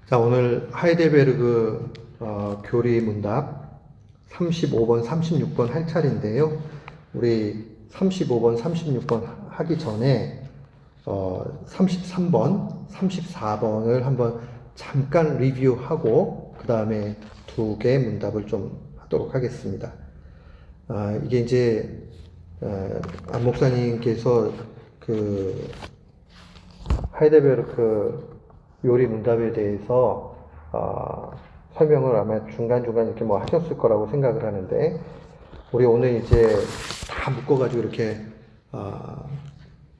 자, 오늘 하이델베르그 교리 문답 35번, 36번 할 차례인데요. 우리 35번, 36번 하기 전에 33번, 34번을 한번 잠깐 리뷰하고 그 다음에 두 개 문답을 좀 하도록 하겠습니다. 이게 이제 안 목사님께서 그 하이델베르크 요리 문답에 대해서 설명을 아마 중간중간 이렇게 뭐 하셨을 거라고 생각을 하는데, 우리 오늘 이제 다 묶어가지고 이렇게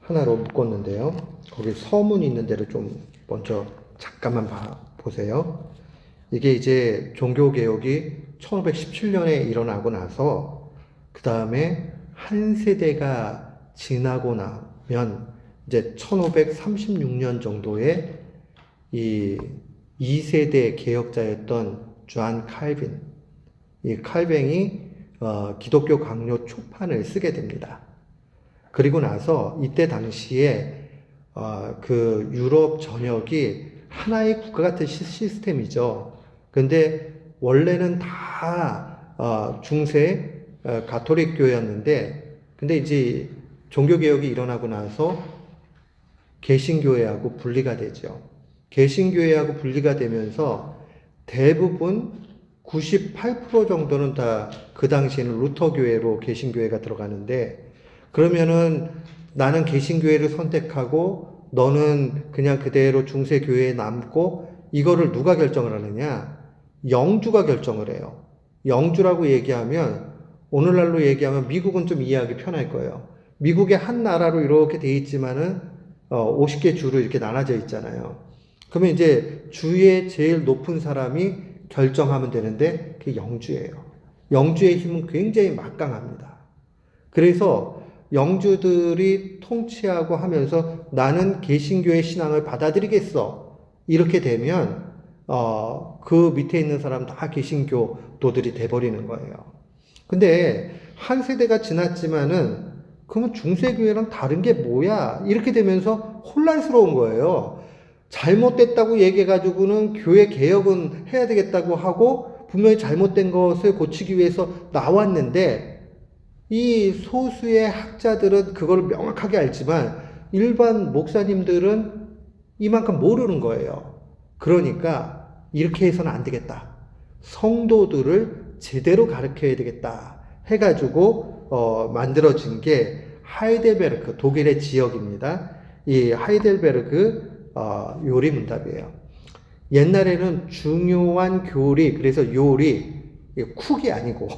하나로 묶었는데요. 거기 서문이 있는 데를 좀 먼저 잠깐만 보세요. 이게 이제 종교개혁이 1517년에 일어나고 나서 그 다음에 한 세대가 지나고 나면 이제 1536년 정도에 이 2세대 개혁자였던 존 칼빈, 이 칼뱅이 기독교 강요 초판을 쓰게 됩니다. 그리고 나서 이때 당시에 그 유럽 전역이 하나의 국가 같은 시스템이죠. 근데 원래는 다 중세 가톨릭 교회였는데, 근데 이제 종교개혁이 일어나고 나서 개신교회하고 분리가 되죠. 개신교회하고 분리가 되면서 대부분 98% 정도는 다 그 당시에는 루터교회로 개신교회가 들어가는데, 그러면은 나는 개신교회를 선택하고 너는 그냥 그대로 중세교회에 남고, 이거를 누가 결정을 하느냐? 영주가 결정을 해요. 영주라고 얘기하면, 오늘날로 얘기하면 미국은 좀 이해하기 편할 거예요. 미국의 한 나라로 이렇게 돼 있지만은 50개 주로 이렇게 나눠져 있잖아요. 그러면 이제 주의 제일 높은 사람이 결정하면 되는데, 그게 영주예요. 영주의 힘은 굉장히 막강합니다. 그래서 영주들이 통치하고 하면서 나는 개신교의 신앙을 받아들이겠어, 이렇게 되면 그 밑에 있는 사람 다 개신교도들이 돼버리는 거예요. 근데 한 세대가 지났지만은 그러면 중세교회랑 다른 게 뭐야? 이렇게 되면서 혼란스러운 거예요. 잘못됐다고 얘기해가지고는 교회 개혁은 해야 되겠다고 하고, 분명히 잘못된 것을 고치기 위해서 나왔는데, 이 소수의 학자들은 그걸 명확하게 알지만 일반 목사님들은 이만큼 모르는 거예요. 그러니까 이렇게 해서는 안 되겠다, 성도들을 제대로 가르쳐야 되겠다 해가지고 만들어진 게 하이델베르크, 독일의 지역입니다. 이 하이델베르크 요리 문답이에요. 옛날에는 중요한 교리, 그래서 요리, 쿡이 아니고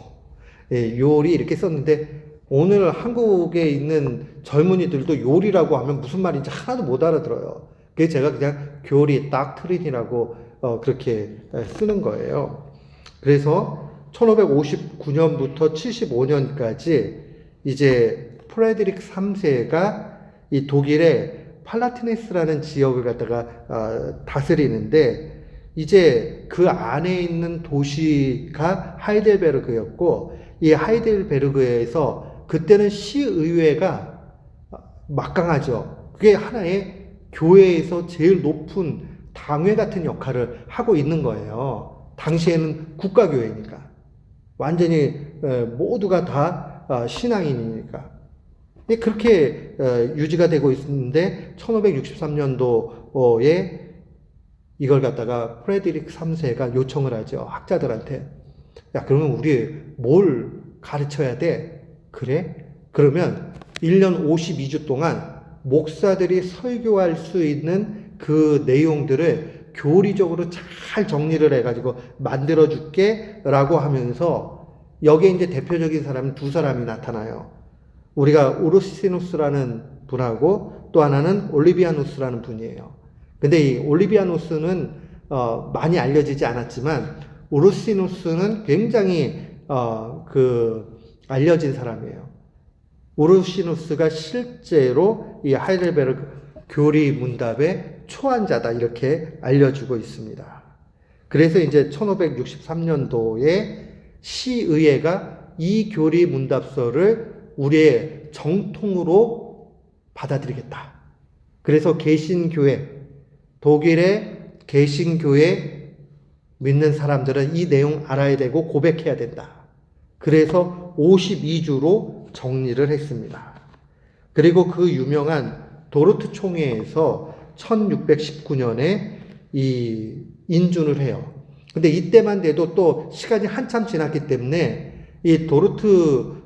요리 이렇게 썼는데, 오늘 한국에 있는 젊은이들도 요리라고 하면 무슨 말인지 하나도 못 알아들어요. 그래서 제가 그냥 교리, 닥트린이라고 그렇게 쓰는 거예요. 그래서 1559년부터 75년까지 이제 프레드릭 3세가 이 독일의 팔라티네스라는 지역을 갖다가 다스리는데, 이제 그 안에 있는 도시가 하이델베르그였고, 이 하이델베르그에서 그때는 시의회가 막강하죠. 그게 하나의 교회에서 제일 높은 당회 같은 역할을 하고 있는 거예요. 당시에는 국가교회니까. 완전히 모두가 다 신앙인이니까. 그렇게 유지가 되고 있는데, 1563년도에 이걸 갖다가 프레드릭 3세가 요청을 하죠. 학자들한테. 야, 그러면 우리 뭘 가르쳐야 돼? 그래? 그러면 1년 52주 동안 목사들이 설교할 수 있는 그 내용들을 교리적으로 잘 정리를 해가지고 만들어줄게 라고 하면서, 여기에 이제 대표적인 사람은 두 사람이 나타나요. 우리가 우르시누스라는 분하고 또 하나는 올리비아누스라는 분이에요. 근데 이 올리비아누스는 많이 알려지지 않았지만, 우르시누스는 굉장히 알려진 사람이에요. 우르시누스가 실제로 이 하이델베르크 교리 문답의 초안자다, 이렇게 알려주고 있습니다. 그래서 이제 1563년도에 시의회가 이 교리 문답서를 우리의 정통으로 받아들이겠다. 그래서 개신교회, 독일의 개신교회 믿는 사람들은 이 내용 알아야 되고 고백해야 된다. 그래서 52주로 정리를 했습니다. 그리고 그 유명한 도르트 총회에서 1619년에 이 인준을 해요. 근데 이때만 돼도 또 시간이 한참 지났기 때문에 이 도르트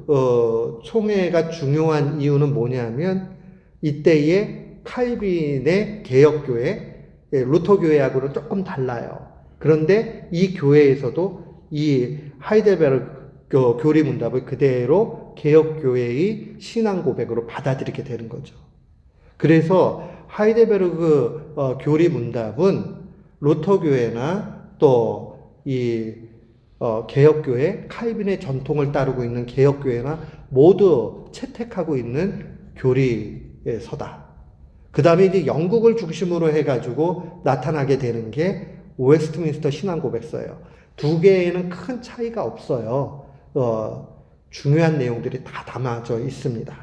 총회가 중요한 이유는 뭐냐면 이때의 칼빈의 개혁교회, 루터교회하고는 조금 달라요. 그런데 이 교회에서도 이 하이델베르크 교리문답을 그대로 개혁교회의 신앙 고백으로 받아들이게 되는 거죠. 그래서 하이델베르크 교리문답은 루터교회나 또 이 개혁교회, 칼빈의 전통을 따르고 있는 개혁교회나 모두 채택하고 있는 교리서다. 그 다음에 이제 영국을 중심으로 해가지고 나타나게 되는 게 웨스트민스터 신앙고백서예요. 두 개에는 큰 차이가 없어요. 중요한 내용들이 다 담아져 있습니다.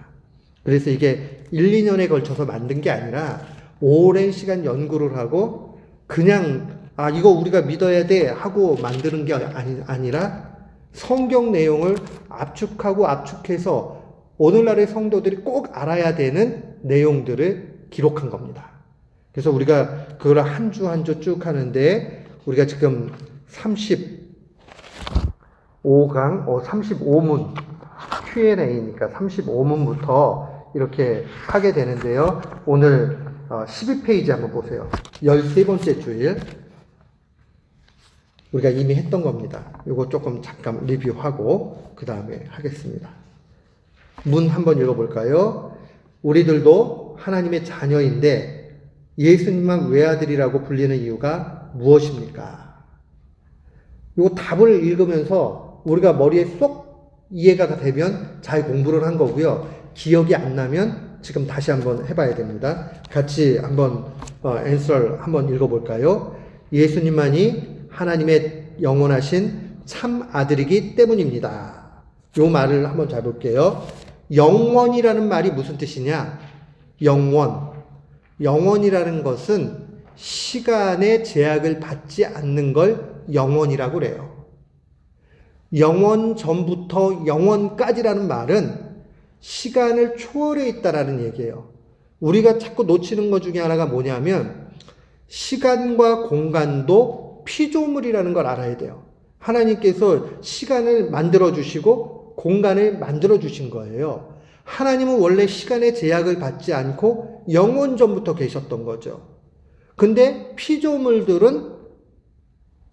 그래서 이게 1, 2년에 걸쳐서 만든 게 아니라 오랜 시간 연구를 하고 그냥 이거 우리가 믿어야 돼 하고 만드는 게 아니라 성경 내용을 압축하고 압축해서 오늘날의 성도들이 꼭 알아야 되는 내용들을 기록한 겁니다. 그래서 우리가 그걸 한 주 한 주 쭉 하는데 우리가 지금 35문 Q&A니까 35문부터 이렇게 하게 되는데요. 오늘 12페이지 한번 보세요. 13번째 주일. 우리가 이미 했던 겁니다. 이거 조금 잠깐 리뷰하고 그 다음에 하겠습니다. 문 한번 읽어볼까요? 우리들도 하나님의 자녀인데 예수님만 외아들이라고 불리는 이유가 무엇입니까? 이거 답을 읽으면서 우리가 머리에 쏙 이해가 되면 잘 공부를 한 거고요. 기억이 안 나면 지금 다시 한번 해봐야 됩니다. 같이 한번 앤서를 한번 읽어볼까요? 예수님만이 하나님의 영원하신 참 아들이기 때문입니다. 이 말을 한번 잘 볼게요. 영원이라는 말이 무슨 뜻이냐? 영원이라는 것은 시간의 제약을 받지 않는 걸 영원이라고 그래요. 영원 전부터 영원까지라는 말은 시간을 초월해 있다라는 얘기예요. 우리가 자꾸 놓치는 것 중에 하나가 뭐냐면 시간과 공간도 피조물이라는 걸 알아야 돼요. 하나님께서 시간을 만들어 주시고 공간을 만들어 주신 거예요. 하나님은 원래 시간의 제약을 받지 않고 영원 전부터 계셨던 거죠. 근데 피조물들은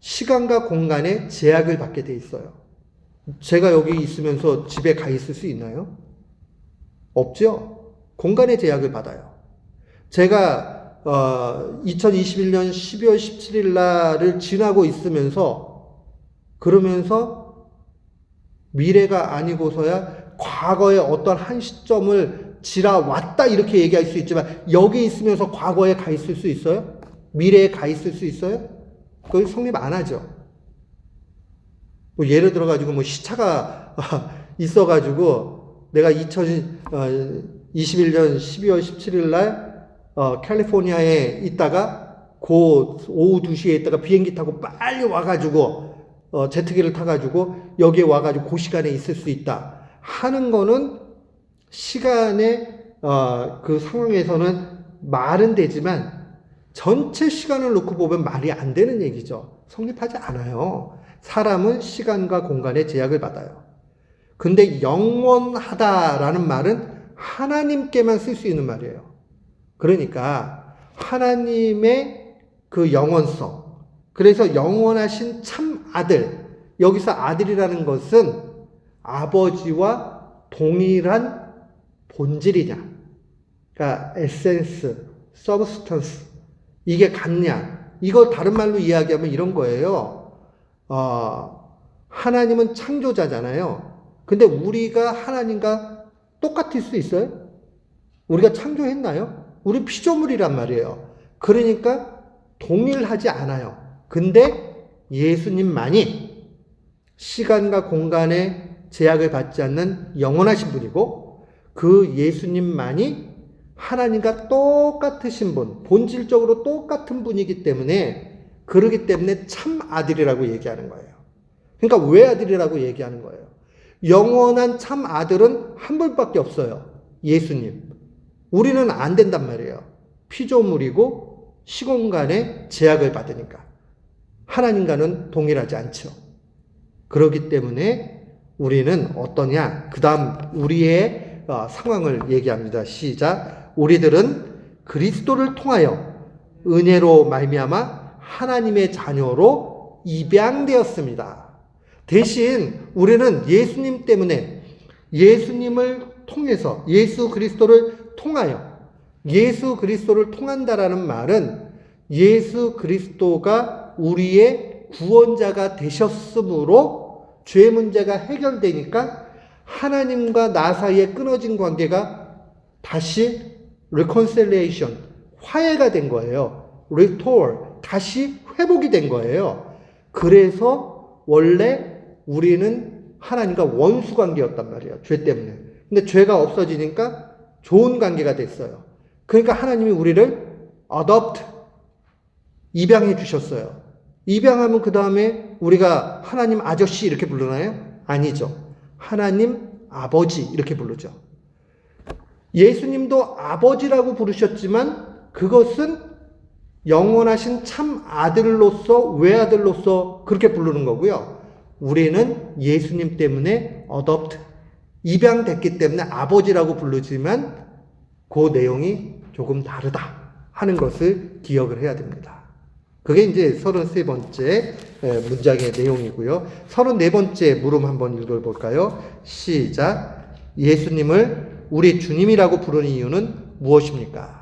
시간과 공간에 제약을 받게 돼 있어요. 제가 여기 있으면서 집에 가 있을 수 있나요? 없죠. 공간의 제약을 받아요. 제가 2021년 12월 17일 날을 지나고 있으면서 그러면서 미래가 아니고서야 과거의 어떤 한 시점을 지나왔다 이렇게 얘기할 수 있지만 여기 있으면서 과거에 가 있을 수 있어요? 미래에 가 있을 수 있어요? 그건 성립 안 하죠. 뭐 예를 들어가지고 뭐 시차가 있어가지고 내가 2021년 12월 17일 날 캘리포니아에 있다가 오후 2시에 있다가 비행기 타고 빨리 와가지고 제트기를 타가지고 여기에 와가지고 그 시간에 있을 수 있다 하는 거는 시간의 그 상황에서는 말은 되지만 전체 시간을 놓고 보면 말이 안 되는 얘기죠. 성립하지 않아요. 사람은 시간과 공간의 제약을 받아요. 근데 영원하다라는 말은 하나님께만 쓸 수 있는 말이에요. 그러니까 하나님의 그 영원성, 그래서 영원하신 참 아들, 여기서 아들이라는 것은 아버지와 동일한 본질이냐, 그러니까 에센스, 서브스턴스, 이게 같냐, 이걸 다른 말로 이야기하면 이런 거예요. 하나님은 창조자잖아요. 근데 우리가 하나님과 똑같을 수 있어요? 우리가 창조했나요? 우리 피조물이란 말이에요. 그러니까 동일하지 않아요. 근데 예수님만이 시간과 공간의 제약을 받지 않는 영원하신 분이고 그 예수님만이 하나님과 똑같으신 분, 본질적으로 똑같은 분이기 때문에 그러기 때문에 참 아들이라고 얘기하는 거예요. 그러니까 왜 아들이라고 얘기하는 거예요? 영원한 참 아들은 한 분밖에 없어요. 예수님. 우리는 안 된단 말이에요. 피조물이고 시공간의 제약을 받으니까. 하나님과는 동일하지 않죠. 그렇기 때문에 우리는 어떠냐? 그 다음 우리의 상황을 얘기합니다. 시작. 우리들은 그리스도를 통하여 은혜로 말미암아 하나님의 자녀로 입양되었습니다. 대신 우리는 예수님 때문에 예수님을 통해서 예수 그리스도를 통하여 예수 그리스도를 통한다라는 말은 예수 그리스도가 우리의 구원자가 되셨으므로 죄 문제가 해결되니까 하나님과 나 사이에 끊어진 관계가 다시 reconciliation, 화해가 된 거예요. restore, 다시 회복이 된 거예요. 그래서 원래 우리는 하나님과 원수 관계였단 말이에요. 죄 때문에. 근데 죄가 없어지니까 좋은 관계가 됐어요. 그러니까 하나님이 우리를 adopt, 입양해 주셨어요. 입양하면 그 다음에 우리가 하나님 아저씨 이렇게 부르나요? 아니죠. 하나님 아버지 이렇게 부르죠. 예수님도 아버지라고 부르셨지만 그것은 영원하신 참 아들로서 외아들로서 그렇게 부르는 거고요. 우리는 예수님 때문에 adopt, 입양됐기 때문에 아버지라고 부르지만 그 내용이 조금 다르다 하는 것을 기억을 해야 됩니다. 그게 이제 33번째 문장의 내용이고요. 34번째 물음 한번 읽어볼까요? 시작. 예수님을 우리 주님이라고 부르는 이유는 무엇입니까?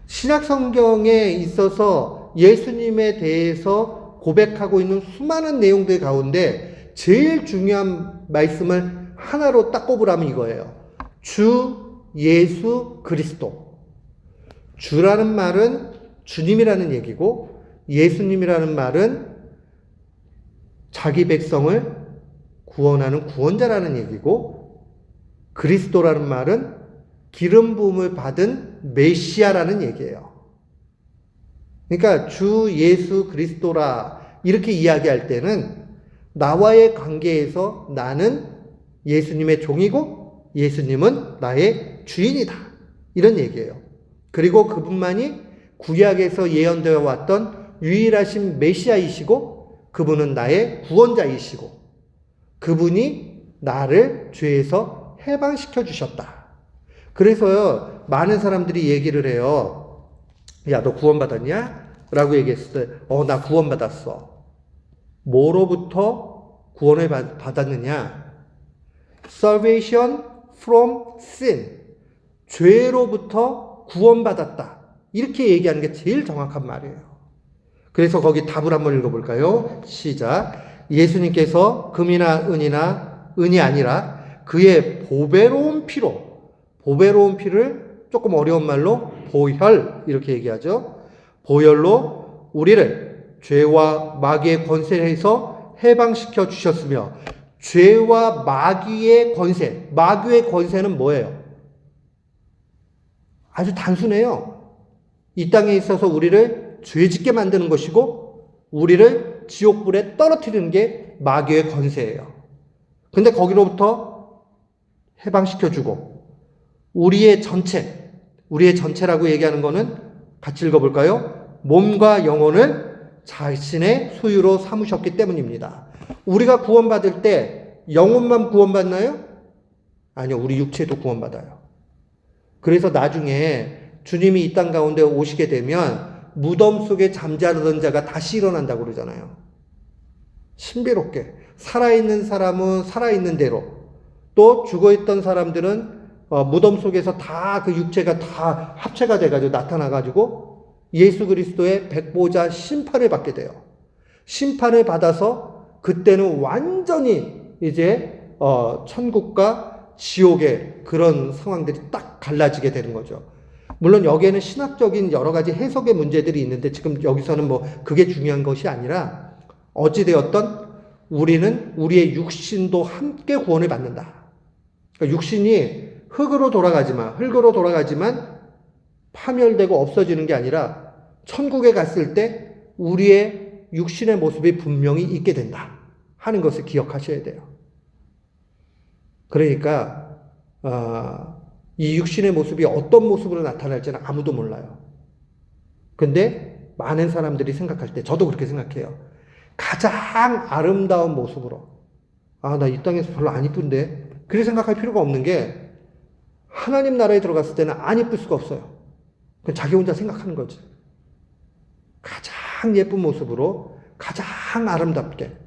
신약 성경에 있어서 예수님에 대해서 고백하고 있는 수많은 내용들 가운데 제일 중요한 말씀을 하나로 딱 꼽으라면 이거예요. 주 예수 그리스도. 주라는 말은 주님이라는 얘기고 예수님이라는 말은 자기 백성을 구원하는 구원자라는 얘기고 그리스도라는 말은 기름 부음을 받은 메시아라는 얘기예요. 그러니까 주 예수 그리스도라 이렇게 이야기할 때는 나와의 관계에서 나는 예수님의 종이고 예수님은 나의 주인이다. 이런 얘기예요. 그리고 그분만이 구약에서 예언되어 왔던 유일하신 메시아이시고 그분은 나의 구원자이시고 그분이 나를 죄에서 해방시켜 주셨다. 그래서요, 많은 사람들이 얘기를 해요. 야, 너 구원받았냐? 라고 얘기했을 때, 나 구원받았어. 뭐로부터 구원을 받았느냐? Salvation from sin. 죄로부터 구원받았다. 이렇게 얘기하는 게 제일 정확한 말이에요. 그래서 거기 답을 한번 읽어볼까요? 시작. 예수님께서 금이나 은이 아니라 그의 보배로운 피로, 보배로운 피를 조금 어려운 말로 보혈 이렇게 얘기하죠. 보혈로 우리를 죄와 마귀의 권세에서 해방시켜 주셨으며 죄와 마귀의 권세, 마귀의 권세는 뭐예요? 아주 단순해요. 이 땅에 있어서 우리를 죄짓게 만드는 것이고 우리를 지옥불에 떨어뜨리는 게 마귀의 권세예요. 근데 거기로부터 해방시켜주고 우리의 전체라고 얘기하는 거는 같이 읽어볼까요? 몸과 영혼을 자신의 소유로 삼으셨기 때문입니다. 우리가 구원받을 때 영혼만 구원받나요? 아니요, 우리 육체도 구원받아요. 그래서 나중에 주님이 이 땅 가운데 오시게 되면 무덤 속에 잠자르던 자가 다시 일어난다고 그러잖아요. 신비롭게. 살아있는 사람은 살아있는 대로, 또 죽어있던 사람들은 무덤 속에서 다 그 육체가 다 합체가 돼가지고 나타나가지고 예수 그리스도의 백보자 심판을 받게 돼요. 심판을 받아서 그때는 완전히 이제 천국과 지옥의 그런 상황들이 딱 갈라지게 되는 거죠. 물론 여기에는 신학적인 여러 가지 해석의 문제들이 있는데 지금 여기서는 뭐 그게 중요한 것이 아니라 어찌되었던 우리는 우리의 육신도 함께 구원을 받는다. 그러니까 육신이 흙으로 돌아가지만 파멸되고 없어지는 게 아니라 천국에 갔을 때 우리의 육신의 모습이 분명히 있게 된다 하는 것을 기억하셔야 돼요. 그러니까 이 육신의 모습이 어떤 모습으로 나타날지는 아무도 몰라요. 근데 많은 사람들이 생각할 때, 저도 그렇게 생각해요. 가장 아름다운 모습으로, 나 이 땅에서 별로 안 이쁜데, 그렇게 생각할 필요가 없는 게, 하나님 나라에 들어갔을 때는 안 이쁠 수가 없어요. 그건 자기 혼자 생각하는 거지. 가장 예쁜 모습으로, 가장 아름답게.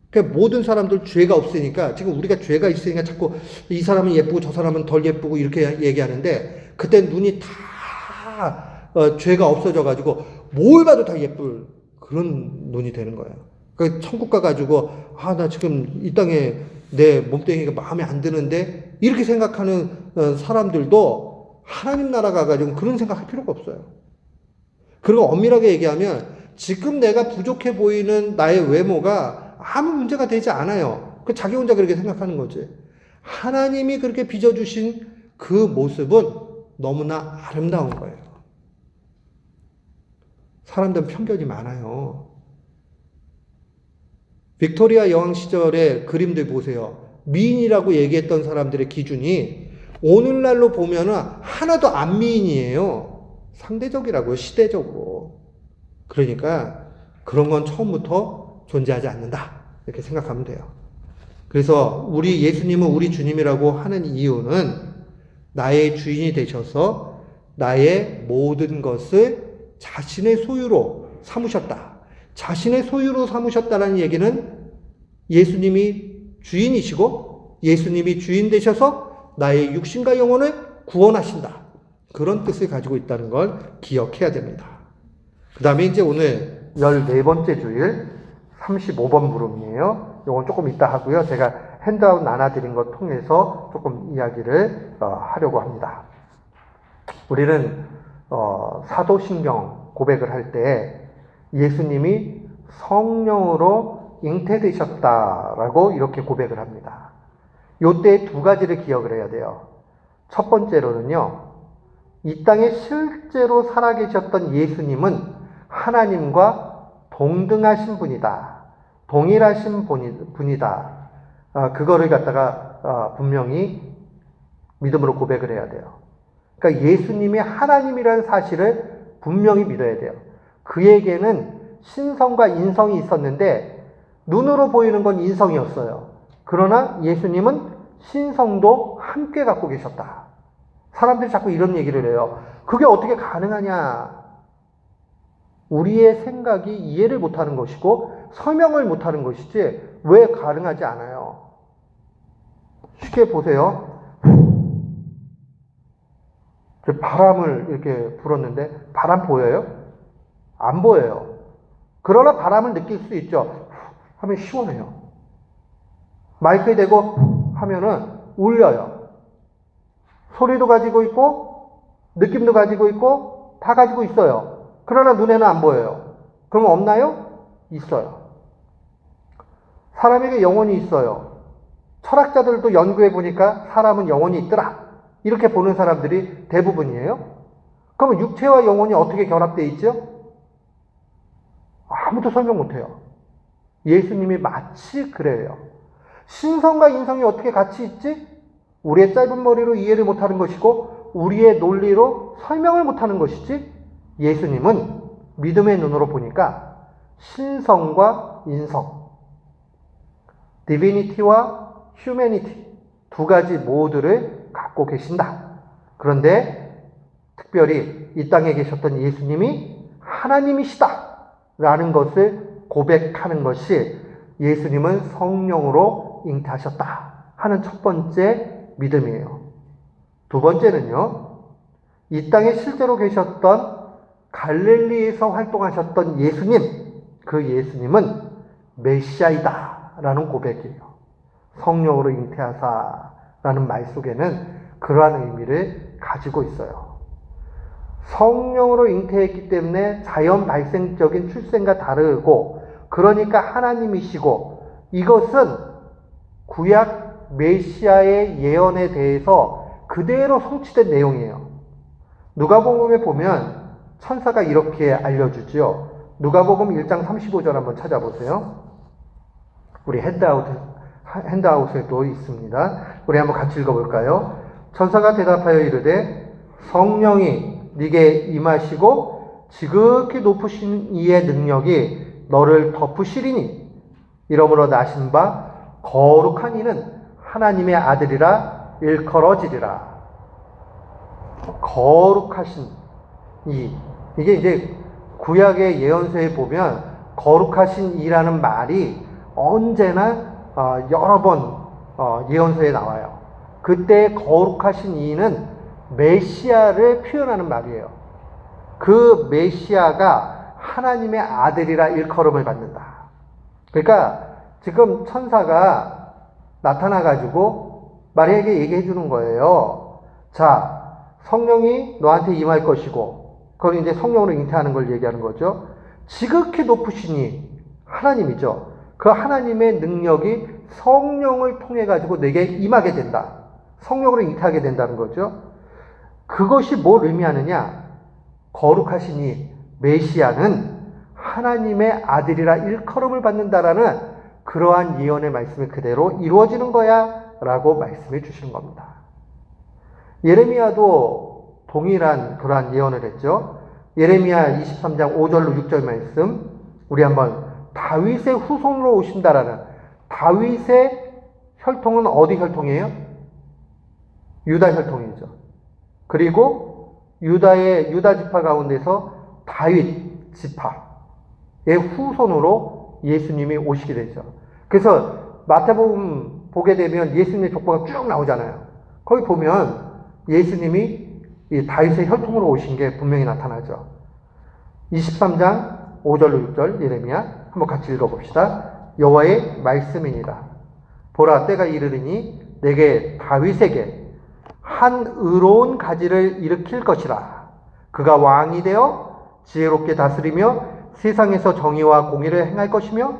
그러니까 모든 사람들 죄가 없으니까, 지금 우리가 죄가 있으니까 자꾸 이 사람은 예쁘고 저 사람은 덜 예쁘고 이렇게 얘기하는데, 그때 눈이 다 죄가 없어져가지고 뭘 봐도 다 예쁠 그런 눈이 되는 거예요. 그러니까 천국 가가지고 나 지금 이 땅에 내 몸뚱이가 마음에 안 드는데 이렇게 생각하는 사람들도 하나님 나라 가가지고 그런 생각할 필요가 없어요. 그리고 엄밀하게 얘기하면 지금 내가 부족해 보이는 나의 외모가 아무 문제가 되지 않아요. 그 자기 혼자 그렇게 생각하는 거지. 하나님이 그렇게 빚어주신 그 모습은 너무나 아름다운 거예요. 사람들은 편견이 많아요. 빅토리아 여왕 시절의 그림들 보세요. 미인이라고 얘기했던 사람들의 기준이 오늘날로 보면은 하나도 안 미인이에요. 상대적이라고요, 시대적으로. 그러니까 그런 건 처음부터 존재하지 않는다. 이렇게 생각하면 돼요. 그래서 우리 예수님은 우리 주님이라고 하는 이유는 나의 주인이 되셔서 나의 모든 것을 자신의 소유로 삼으셨다. 자신의 소유로 삼으셨다는 얘기는 예수님이 주인이시고 예수님이 주인 되셔서 나의 육신과 영혼을 구원하신다. 그런 뜻을 가지고 있다는 걸 기억해야 됩니다. 그 다음에 이제 오늘 14번째 주일 35번 물음이에요. 이건 조금 이따 하고요. 제가 핸드아웃 나눠드린 것 통해서 조금 이야기를 하려고 합니다. 우리는 사도신경 고백을 할 때 예수님이 성령으로 잉태되셨다라고 이렇게 고백을 합니다. 요때 두 가지를 기억을 해야 돼요. 첫 번째로는요, 이 땅에 실제로 살아계셨던 예수님은 하나님과 동등하신 분이다. 동일하신 분이다. 그거를 갖다가 분명히 믿음으로 고백을 해야 돼요. 그러니까 예수님이 하나님이라는 사실을 분명히 믿어야 돼요. 그에게는 신성과 인성이 있었는데 눈으로 보이는 건 인성이었어요. 그러나 예수님은 신성도 함께 갖고 계셨다. 사람들이 자꾸 이런 얘기를 해요. 그게 어떻게 가능하냐? 우리의 생각이 이해를 못하는 것이고 설명을 못하는 것이지 왜 가능하지 않아요? 쉽게 보세요. 바람을 이렇게 불었는데 바람 보여요? 안 보여요. 그러나 바람을 느낄 수 있죠. 하면 시원해요. 마이크에 대고 하면은 울려요. 소리도 가지고 있고 느낌도 가지고 있고 다 가지고 있어요. 그러나 눈에는 안 보여요. 그럼 없나요? 있어요. 사람에게 영혼이 있어요. 철학자들도 연구해 보니까 사람은 영혼이 있더라. 이렇게 보는 사람들이 대부분이에요. 그러면 육체와 영혼이 어떻게 결합되어 있죠? 아무도 설명 못해요. 예수님이 마치 그래요. 신성과 인성이 어떻게 같이 있지? 우리의 짧은 머리로 이해를 못하는 것이고 우리의 논리로 설명을 못하는 것이지, 예수님은 믿음의 눈으로 보니까 신성과 인성, 디비니티와 휴메니티 두 가지 모두를 갖고 계신다. 그런데 특별히 이 땅에 계셨던 예수님이 하나님이시다 라는 것을 고백하는 것이 예수님은 성령으로 잉태하셨다 하는 첫 번째 믿음이에요. 두 번째는요, 이 땅에 실제로 계셨던 갈릴리에서 활동하셨던 예수님, 그 예수님은 메시아이다 라는 고백이에요. 성령으로 잉태하사 라는 말 속에는 그러한 의미를 가지고 있어요. 성령으로 잉태했기 때문에 자연 발생적인 출생과 다르고, 그러니까 하나님이시고, 이것은 구약 메시아의 예언에 대해서 그대로 성취된 내용이에요. 누가복음에 보면 천사가 이렇게 알려주죠. 누가복음 1장 35절 한번 찾아보세요. 우리 핸드아웃에도 있습니다. 우리 한번 같이 읽어볼까요? 천사가 대답하여 이르되 성령이 네게 임하시고 지극히 높으신 이의 능력이 너를 덮으시리니 이러므로 나신 바 거룩한 이는 하나님의 아들이라 일컬어지리라. 거룩하신 이게 이제 구약의 예언서에 보면 거룩하신 이라는 말이 언제나 여러 번 예언서에 나와요. 그때 거룩하신 이는 메시아를 표현하는 말이에요. 그 메시아가 하나님의 아들이라 일컬음을 받는다. 그러니까 지금 천사가 나타나가지고 마리아에게 얘기해 주는 거예요. 자, 성령이 너한테 임할 것이고, 그걸 이제 성령으로 잉태하는 걸 얘기하는 거죠. 지극히 높으시니 하나님이죠. 그 하나님의 능력이 성령을 통해 가지고 내게 임하게 된다. 성령으로 잉태하게 된다는 거죠. 그것이 뭘 의미하느냐? 거룩하시니 메시아는 하나님의 아들이라 일컬음을 받는다라는 그러한 예언의 말씀이 그대로 이루어지는 거야 라고 말씀해 주시는 겁니다. 예레미야도 동일한 그러한 예언을 했죠. 예레미야 23장 5절로 6절 말씀, 우리 한번 다윗의 후손으로 오신다라는, 다윗의 혈통은 어디 혈통이에요? 유다 혈통이죠. 그리고 유다 지파 가운데서 다윗 지파의 후손으로 예수님이 오시게 되죠. 그래서 마태복음 보게 되면 예수님의 족보가 쭉 나오잖아요. 거기 보면 예수님이 이 다윗의 혈통으로 오신 게 분명히 나타나죠. 23장 5절로 6절 예레미야 한번 같이 읽어봅시다. 여호와의 말씀이니라. 보라, 때가 이르리니 내게 다윗에게 한 의로운 가지를 일으킬 것이라. 그가 왕이 되어 지혜롭게 다스리며 세상에서 정의와 공의를 행할 것이며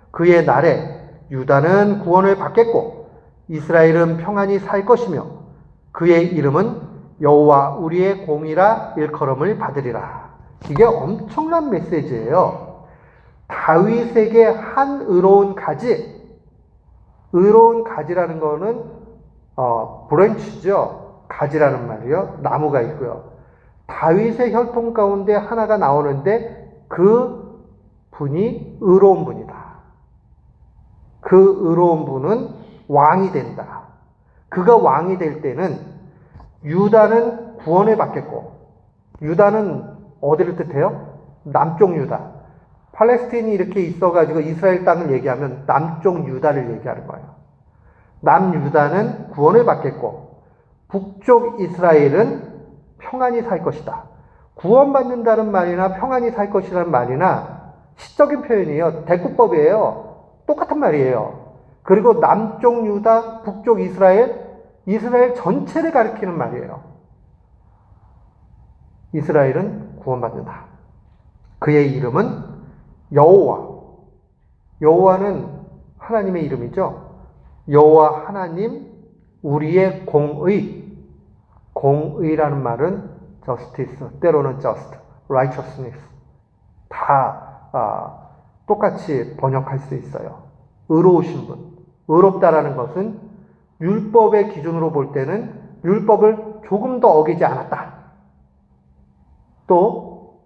그의 날에 유다는 구원을 받겠고 이스라엘은 평안히 살 것이며 그의 이름은 여호와 우리의 공이라 일컬음을 받으리라. 이게 엄청난 메시지예요. 다윗에게 한 의로운 가지. 의로운 가지라는 거는 브랜치죠. 가지라는 말이요. 나무가 있고요. 다윗의 혈통 가운데 하나가 나오는데 그 분이 의로운 분이다. 그 의로운 분은 왕이 된다. 그가 왕이 될 때는 유다는 구원을 받겠고, 유다는 어디를 뜻해요? 남쪽 유다. 팔레스틴이 이렇게 있어가지고 이스라엘 땅을 얘기하면 남쪽 유다를 얘기하는 거예요. 남유다는 구원을 받겠고 북쪽 이스라엘은 평안히 살 것이다. 구원받는다는 말이나 평안히 살 것이라는 말이나 시적인 표현이에요. 대꾸법이에요. 똑같은 말이에요. 그리고 남쪽 유다, 북쪽 이스라엘 전체를 가리키는 말이에요. 이스라엘은 구원받는다. 그의 이름은 여호와. 여호와는 하나님의 이름이죠. 여호와 하나님, 우리의 공의. 공의라는 말은 justice, 때로는 just, righteousness. 다 똑같이 번역할 수 있어요. 의로우신 분. 의롭다라는 것은 율법의 기준으로 볼 때는 율법을 조금 더 어기지 않았다. 또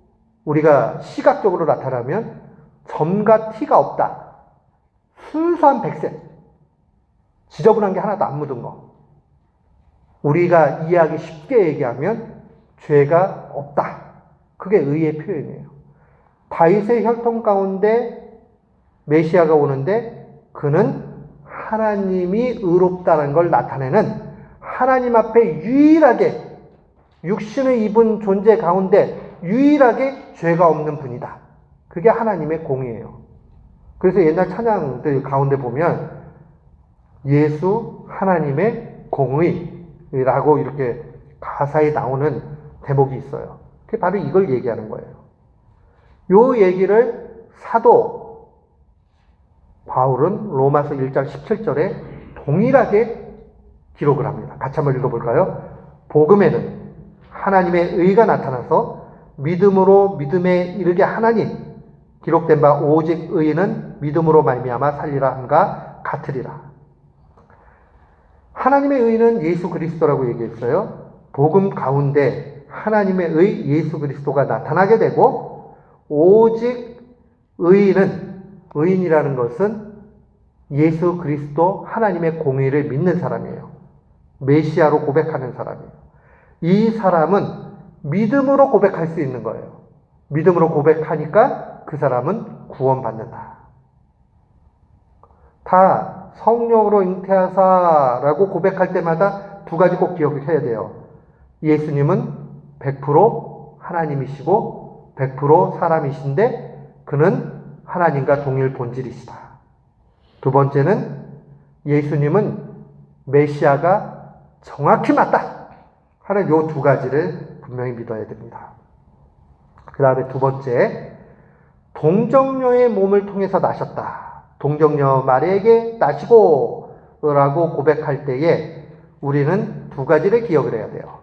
우리가 시각적으로 나타나면 점과 티가 없다. 순수한 백색. 지저분한 게 하나도 안 묻은 거. 우리가 이해하기 쉽게 얘기하면 죄가 없다. 그게 의의 표현이에요. 다윗의 혈통 가운데 메시아가 오는데 그는 하나님이 의롭다는 걸 나타내는 하나님 앞에 유일하게 육신을 입은 존재 가운데 유일하게 죄가 없는 분이다. 그게 하나님의 공이에요. 그래서 옛날 찬양들 가운데 보면 예수 하나님의 공의라고 이렇게 가사에 나오는 대목이 있어요. 그게 바로 이걸 얘기하는 거예요. 요 얘기를 사도 바울은 로마서 1장 17절에 동일하게 기록을 합니다. 같이 한번 읽어볼까요? 복음에는 하나님의 의가 나타나서 믿음으로 믿음에 이르게 하나니 기록된 바 오직 의인은 믿음으로 말미암아 살리라 함과 같으리라. 하나님의 의는 예수 그리스도라고 얘기했어요. 복음 가운데 하나님의 의 예수 그리스도가 나타나게 되고, 오직 의인이라는 것은 예수 그리스도 하나님의 공의를 믿는 사람이에요. 메시아로 고백하는 사람이에요. 이 사람은 믿음으로 고백할 수 있는 거예요. 믿음으로 고백하니까 그 사람은 구원받는다. 다 성령으로 잉태하사라고 고백할 때마다 두 가지 꼭 기억해야 돼요. 예수님은 100% 하나님이시고 100% 사람이신데 그는 하나님과 동일 본질이시다. 두 번째는 예수님은 메시아가 정확히 맞다 하는 이 두 가지를 분명히 믿어야 됩니다. 그 다음에 두 번째, 동정녀의 몸을 통해서 나셨다. 동정녀 마리아에게 나시고 라고 고백할 때에 우리는 두 가지를 기억을 해야 돼요.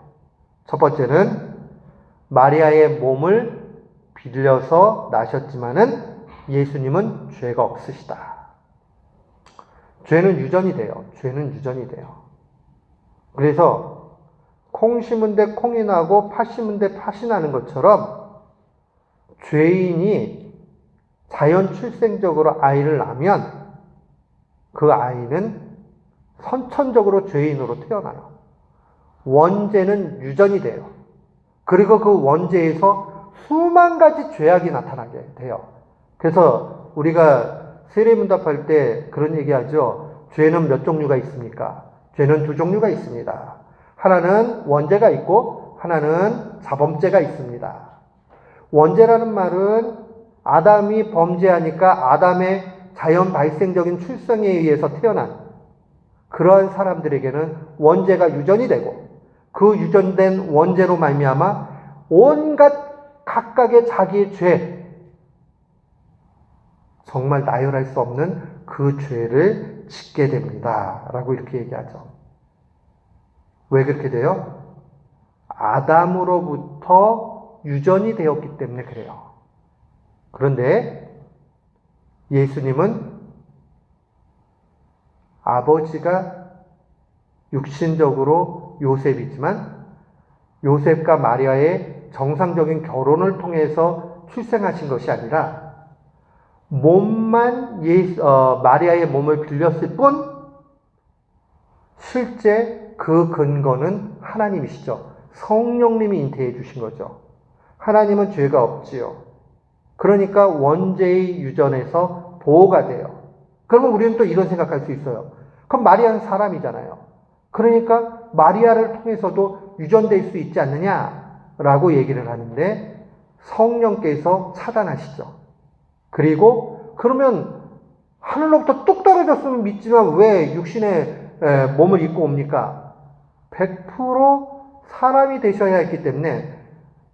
첫 번째는 마리아의 몸을 빌려서 나셨지만은 예수님은 죄가 없으시다. 죄는 유전이 돼요. 죄는 유전이 돼요. 그래서 콩 심은 데 콩이 나고 팥 심은 데 팥이 나는 것처럼 죄인이 자연 출생적으로 아이를 낳으면 그 아이는 선천적으로 죄인으로 태어나요. 원죄는 유전이 돼요. 그리고 그 원죄에서 수만 가지 죄악이 나타나게 돼요. 그래서 우리가 세례문답할 때 그런 얘기하죠. 죄는 몇 종류가 있습니까? 죄는 두 종류가 있습니다. 하나는 원죄가 있고 하나는 자범죄가 있습니다. 원죄라는 말은 아담이 범죄하니까 아담의 자연 발생적인 출생에 의해서 태어난 그러한 사람들에게는 원죄가 유전이 되고, 그 유전된 원죄로 말미암아 온갖 각각의 자기의 죄, 정말 나열할 수 없는 그 죄를 짓게 됩니다 라고 이렇게 얘기하죠. 왜 그렇게 돼요? 아담으로부터 유전이 되었기 때문에 그래요. 그런데 예수님은 아버지가 육신적으로 요셉이지만 요셉과 마리아의 정상적인 결혼을 통해서 출생하신 것이 아니라 몸만 마리아의 몸을 빌렸을 뿐 실제 그 근거는 하나님이시죠. 성령님이 잉태해 주신 거죠. 하나님은 죄가 없지요. 그러니까 원죄의 유전에서 보호가 돼요. 그러면 우리는 또 이런 생각할 수 있어요. 그럼 마리아는 사람이잖아요. 그러니까 마리아를 통해서도 유전될 수 있지 않느냐라고 얘기를 하는데 성령께서 차단하시죠. 그리고 그러면 하늘로부터 뚝 떨어졌으면 믿지만 왜 육신의 몸을 입고 옵니까? 100% 사람이 되셔야 했기 때문에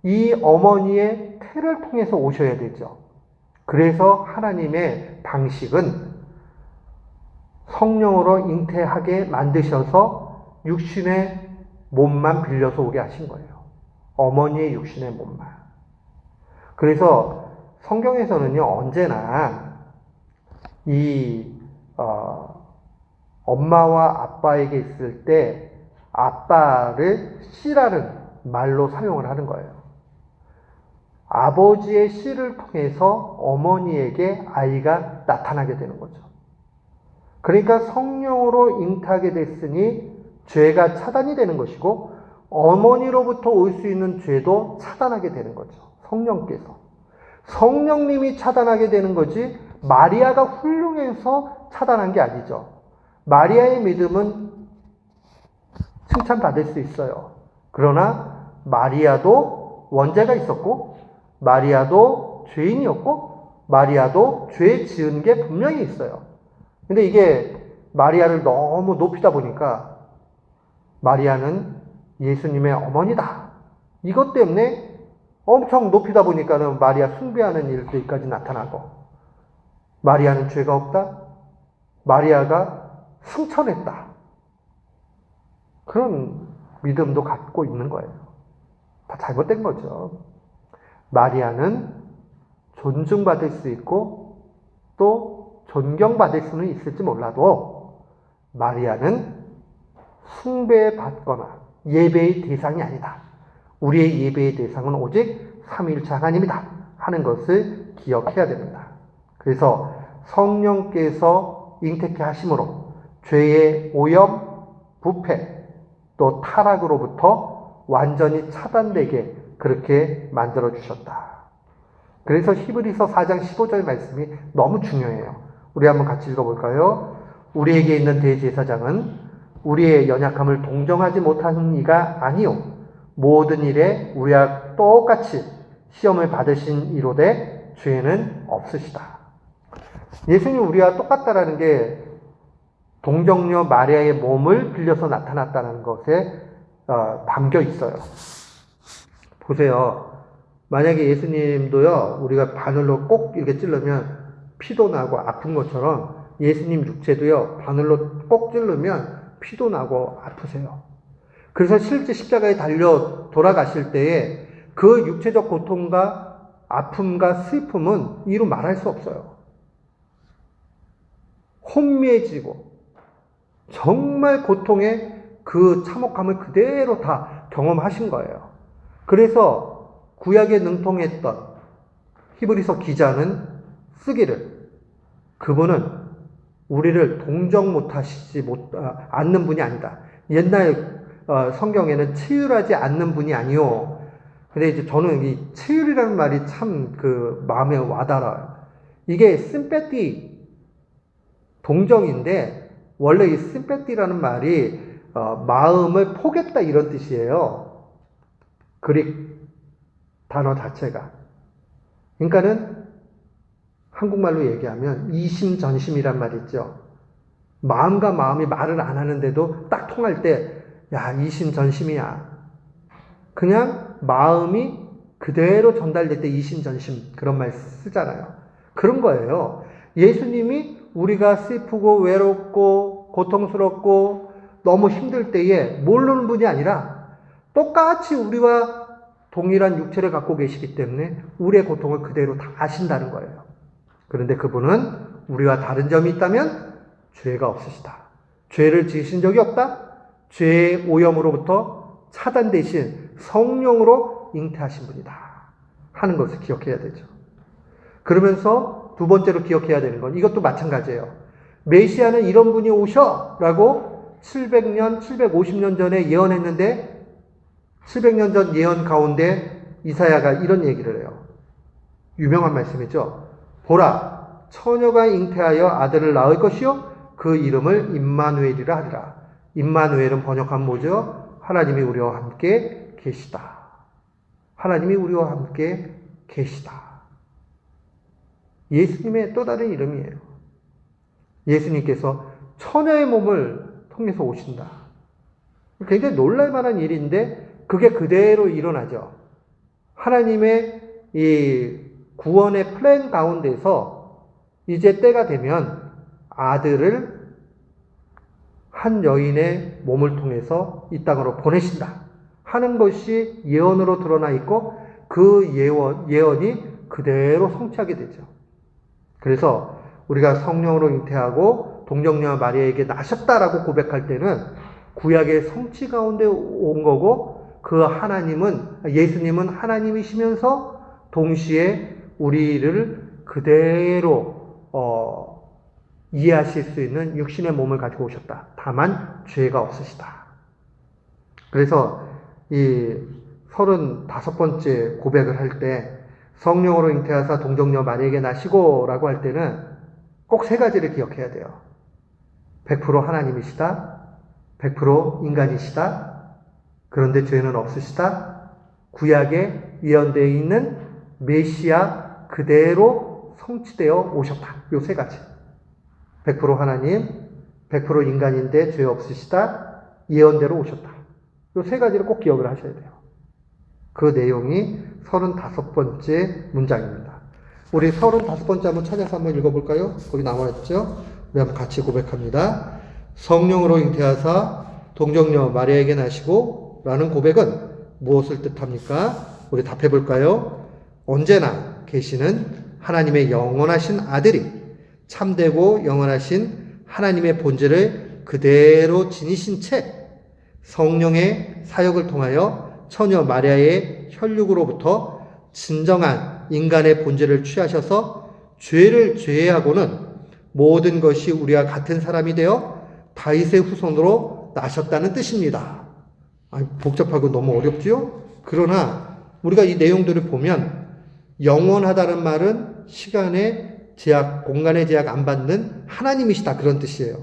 이 어머니의 태를 통해서 오셔야 되죠. 그래서 하나님의 방식은 성령으로 잉태하게 만드셔서 육신의 몸만 빌려서 오게 하신 거예요. 어머니의 육신의 몸만. 그래서 성경에서는요, 언제나 엄마와 아빠에게 있을 때 아빠를 씨라는 말로 사용을 하는 거예요. 아버지의 씨를 통해서 어머니에게 아이가 나타나게 되는 거죠. 그러니까 성령으로 잉태하게 됐으니 죄가 차단이 되는 것이고 어머니로부터 올 수 있는 죄도 차단하게 되는 거죠. 성령께서. 성령님이 차단하게 되는 거지 마리아가 훌륭해서 차단한 게 아니죠. 마리아의 믿음은 칭찬받을 수 있어요. 그러나 마리아도 원죄가 있었고 마리아도 죄인이었고 마리아도 죄 지은 게 분명히 있어요. 근데 이게 마리아를 너무 높이다 보니까 마리아는 예수님의 어머니다. 이것 때문에 엄청 높이다 보니까는 마리아 숭배하는 일들까지 나타나고 마리아는 죄가 없다. 마리아가 승천했다. 그런 믿음도 갖고 있는 거예요. 다 잘못된 거죠. 마리아는 존중받을 수 있고 또 존경받을 수는 있을지 몰라도 마리아는 숭배받거나 예배의 대상이 아니다. 우리의 예배의 대상은 오직 삼위일체 하나님이다 하는 것을 기억해야 됩니다. 그래서 성령께서 잉태케 하심으로 죄의 오염, 부패, 또 타락으로부터 완전히 차단되게 그렇게 만들어 주셨다. 그래서 히브리서 4장 15절 말씀이 너무 중요해요. 우리 한번 같이 읽어볼까요? 우리에게 있는 대제사장은 우리의 연약함을 동정하지 못하는 이가 아니요 모든 일에 우리와 똑같이 시험을 받으신 이로되 죄는 없으시다. 예수님 우리와 똑같다라는 게 동정녀 마리아의 몸을 빌려서 나타났다는 것에 담겨 있어요. 보세요. 만약에 예수님도요, 우리가 바늘로 꼭 이렇게 찌르면 피도 나고 아픈 것처럼 예수님 육체도요, 바늘로 꼭 찌르면 피도 나고 아프세요. 그래서 실제 십자가에 달려 돌아가실 때에 그 육체적 고통과 아픔과 슬픔은 이루 말할 수 없어요. 혼미해지고 정말 고통의 그 참혹함을 그대로 다 경험하신 거예요. 그래서 구약에 능통했던 히브리서 기자는 쓰기를 그분은 우리를 동정 못하시지 않는 분이 아니다. 옛날 성경에는 치유하지 않는 분이 아니요. 근데 이제 저는 이 치유라는 말이 참 그 마음에 와닿아요. 이게 심패티 동정인데 원래 이 심패티라는 말이 마음을 포겠다 이런 뜻이에요. 그릭 단어 자체가. 그러니까는 한국말로 얘기하면 이심전심이란 말이 있죠. 마음과 마음이 말을 안 하는데도 딱 통할 때 야, 이심전심이야. 그냥 마음이 그대로 전달될 때 이심전심 그런 말 쓰잖아요. 그런 거예요. 예수님이 우리가 슬프고 외롭고 고통스럽고 너무 힘들 때에 모르는 분이 아니라 똑같이 우리와 동일한 육체를 갖고 계시기 때문에 우리의 고통을 그대로 다 아신다는 거예요. 그런데 그분은 우리와 다른 점이 있다면 죄가 없으시다. 죄를 지으신 적이 없다. 죄의 오염으로부터 차단되신 성령으로 잉태하신 분이다 하는 것을 기억해야 되죠. 그러면서 두 번째로 기억해야 되는 건 이것도 마찬가지예요. 메시아는 이런 분이 오셔 라고 700년, 750년 전에 예언했는데 700년 전 예언 가운데 이사야가 이런 얘기를 해요. 유명한 말씀이죠. 보라, 처녀가 잉태하여 아들을 낳을 것이요 그 이름을 임마누엘이라 하리라. 임마누엘은 번역하면 뭐죠? 하나님이 우리와 함께 계시다. 하나님이 우리와 함께 계시다. 예수님의 또 다른 이름이에요. 예수님께서 처녀의 몸을 통해서 오신다. 굉장히 놀랄만한 일인데 그게 그대로 일어나죠. 하나님의 이 구원의 플랜 가운데서 이제 때가 되면 아들을 한 여인의 몸을 통해서 이 땅으로 보내신다 하는 것이 예언으로 드러나 있고 그 예언이 그대로 성취하게 되죠. 그래서 우리가 성령으로 잉태하고 동정녀 마리아에게 나셨다라고 고백할 때는 구약의 성취 가운데 온 거고 그 하나님은 예수님은 하나님이시면서 동시에 우리를 그대로 이해하실 수 있는 육신의 몸을 가지고 오셨다. 다만 죄가 없으시다. 그래서 이 35번째 고백을 할 때 성령으로 잉태하사 동정녀 마리아에게 나시고 라고 할 때는 꼭 세 가지를 기억해야 돼요. 100% 하나님이시다. 100% 인간이시다. 그런데 죄는 없으시다. 구약에 예언되어 있는 메시아 그대로 성취되어 오셨다. 요 세 가지. 100% 하나님, 100% 인간인데 죄 없으시다. 예언대로 오셨다. 요 세 가지를 꼭 기억을 하셔야 돼요. 그 내용이 35번째 문장입니다. 우리 35번째 한번 찾아서 한번 읽어볼까요? 거기 나와있죠? 우리 한번 같이 고백합니다. 성령으로 잉태하사 동정녀 마리아에게 나시고 라는 고백은 무엇을 뜻합니까? 우리 답해볼까요? 언제나 계시는 하나님의 영원하신 아들이 참되고 영원하신 하나님의 본질을 그대로 지니신 채 성령의 사역을 통하여 처녀 마리아의 혈육으로부터 진정한 인간의 본질을 취하셔서 죄를 제외하고는 모든 것이 우리와 같은 사람이 되어 다윗의 후손으로 나셨다는 뜻입니다. 복잡하고 너무 어렵지요? 그러나 우리가 이 내용들을 보면 영원하다는 말은 시간의 제약, 공간의 제약 안 받는 하나님이시다, 그런 뜻이에요.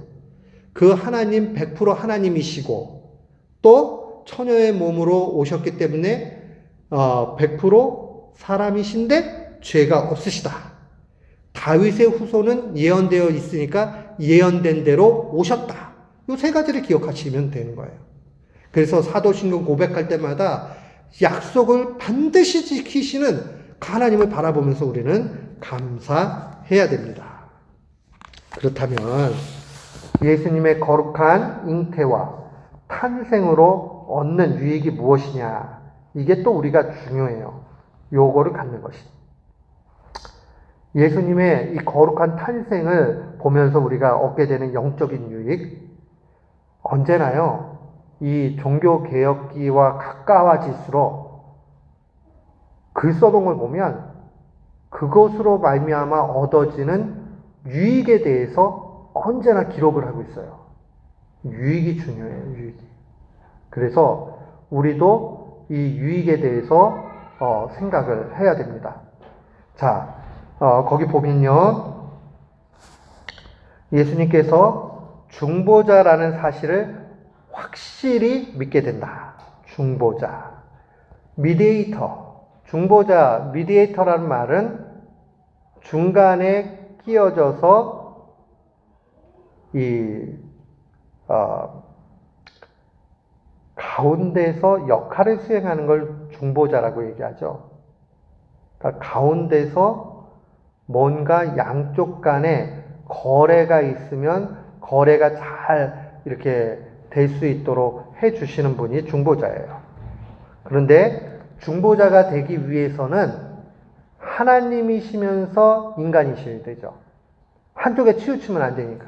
그 하나님 100% 하나님이시고 또 처녀의 몸으로 오셨기 때문에 100% 사람이신데 죄가 없으시다. 다윗의 후손은 예언되어 있으니까 예언된 대로 오셨다. 이 세 가지를 기억하시면 되는 거예요. 그래서 사도신경 고백할 때마다 약속을 반드시 지키시는 하나님을 바라보면서 우리는 감사해야 됩니다. 그렇다면 예수님의 거룩한 잉태와 탄생으로 얻는 유익이 무엇이냐? 이게 또 우리가 중요해요. 요거를 갖는 것이. 예수님의 이 거룩한 탄생을 보면서 우리가 얻게 되는 영적인 유익, 언제나요, 이 종교개혁기와 가까워질수록 글서동을 보면 그것으로 말미암아 얻어지는 유익에 대해서 언제나 기록을 하고 있어요. 유익이 중요해요, 유익이. 그래서 우리도 이 유익에 대해서 생각을 해야 됩니다. 자, 거기 보면요, 예수님께서 중보자라는 사실을 확실히 믿게 된다. 중보자, 미디에이터, 중보자, 미디에이터라는 말은 중간에 끼어져서 가운데서 역할을 수행하는 걸 중보자라고 얘기하죠. 그러니까 가운데서 뭔가 양쪽 간에 거래가 있으면 거래가 잘 이렇게 될 수 있도록 해주시는 분이 중보자예요. 그런데 중보자가 되기 위해서는 하나님이시면서 인간이셔야 되죠. 한쪽에 치우치면 안 되니까.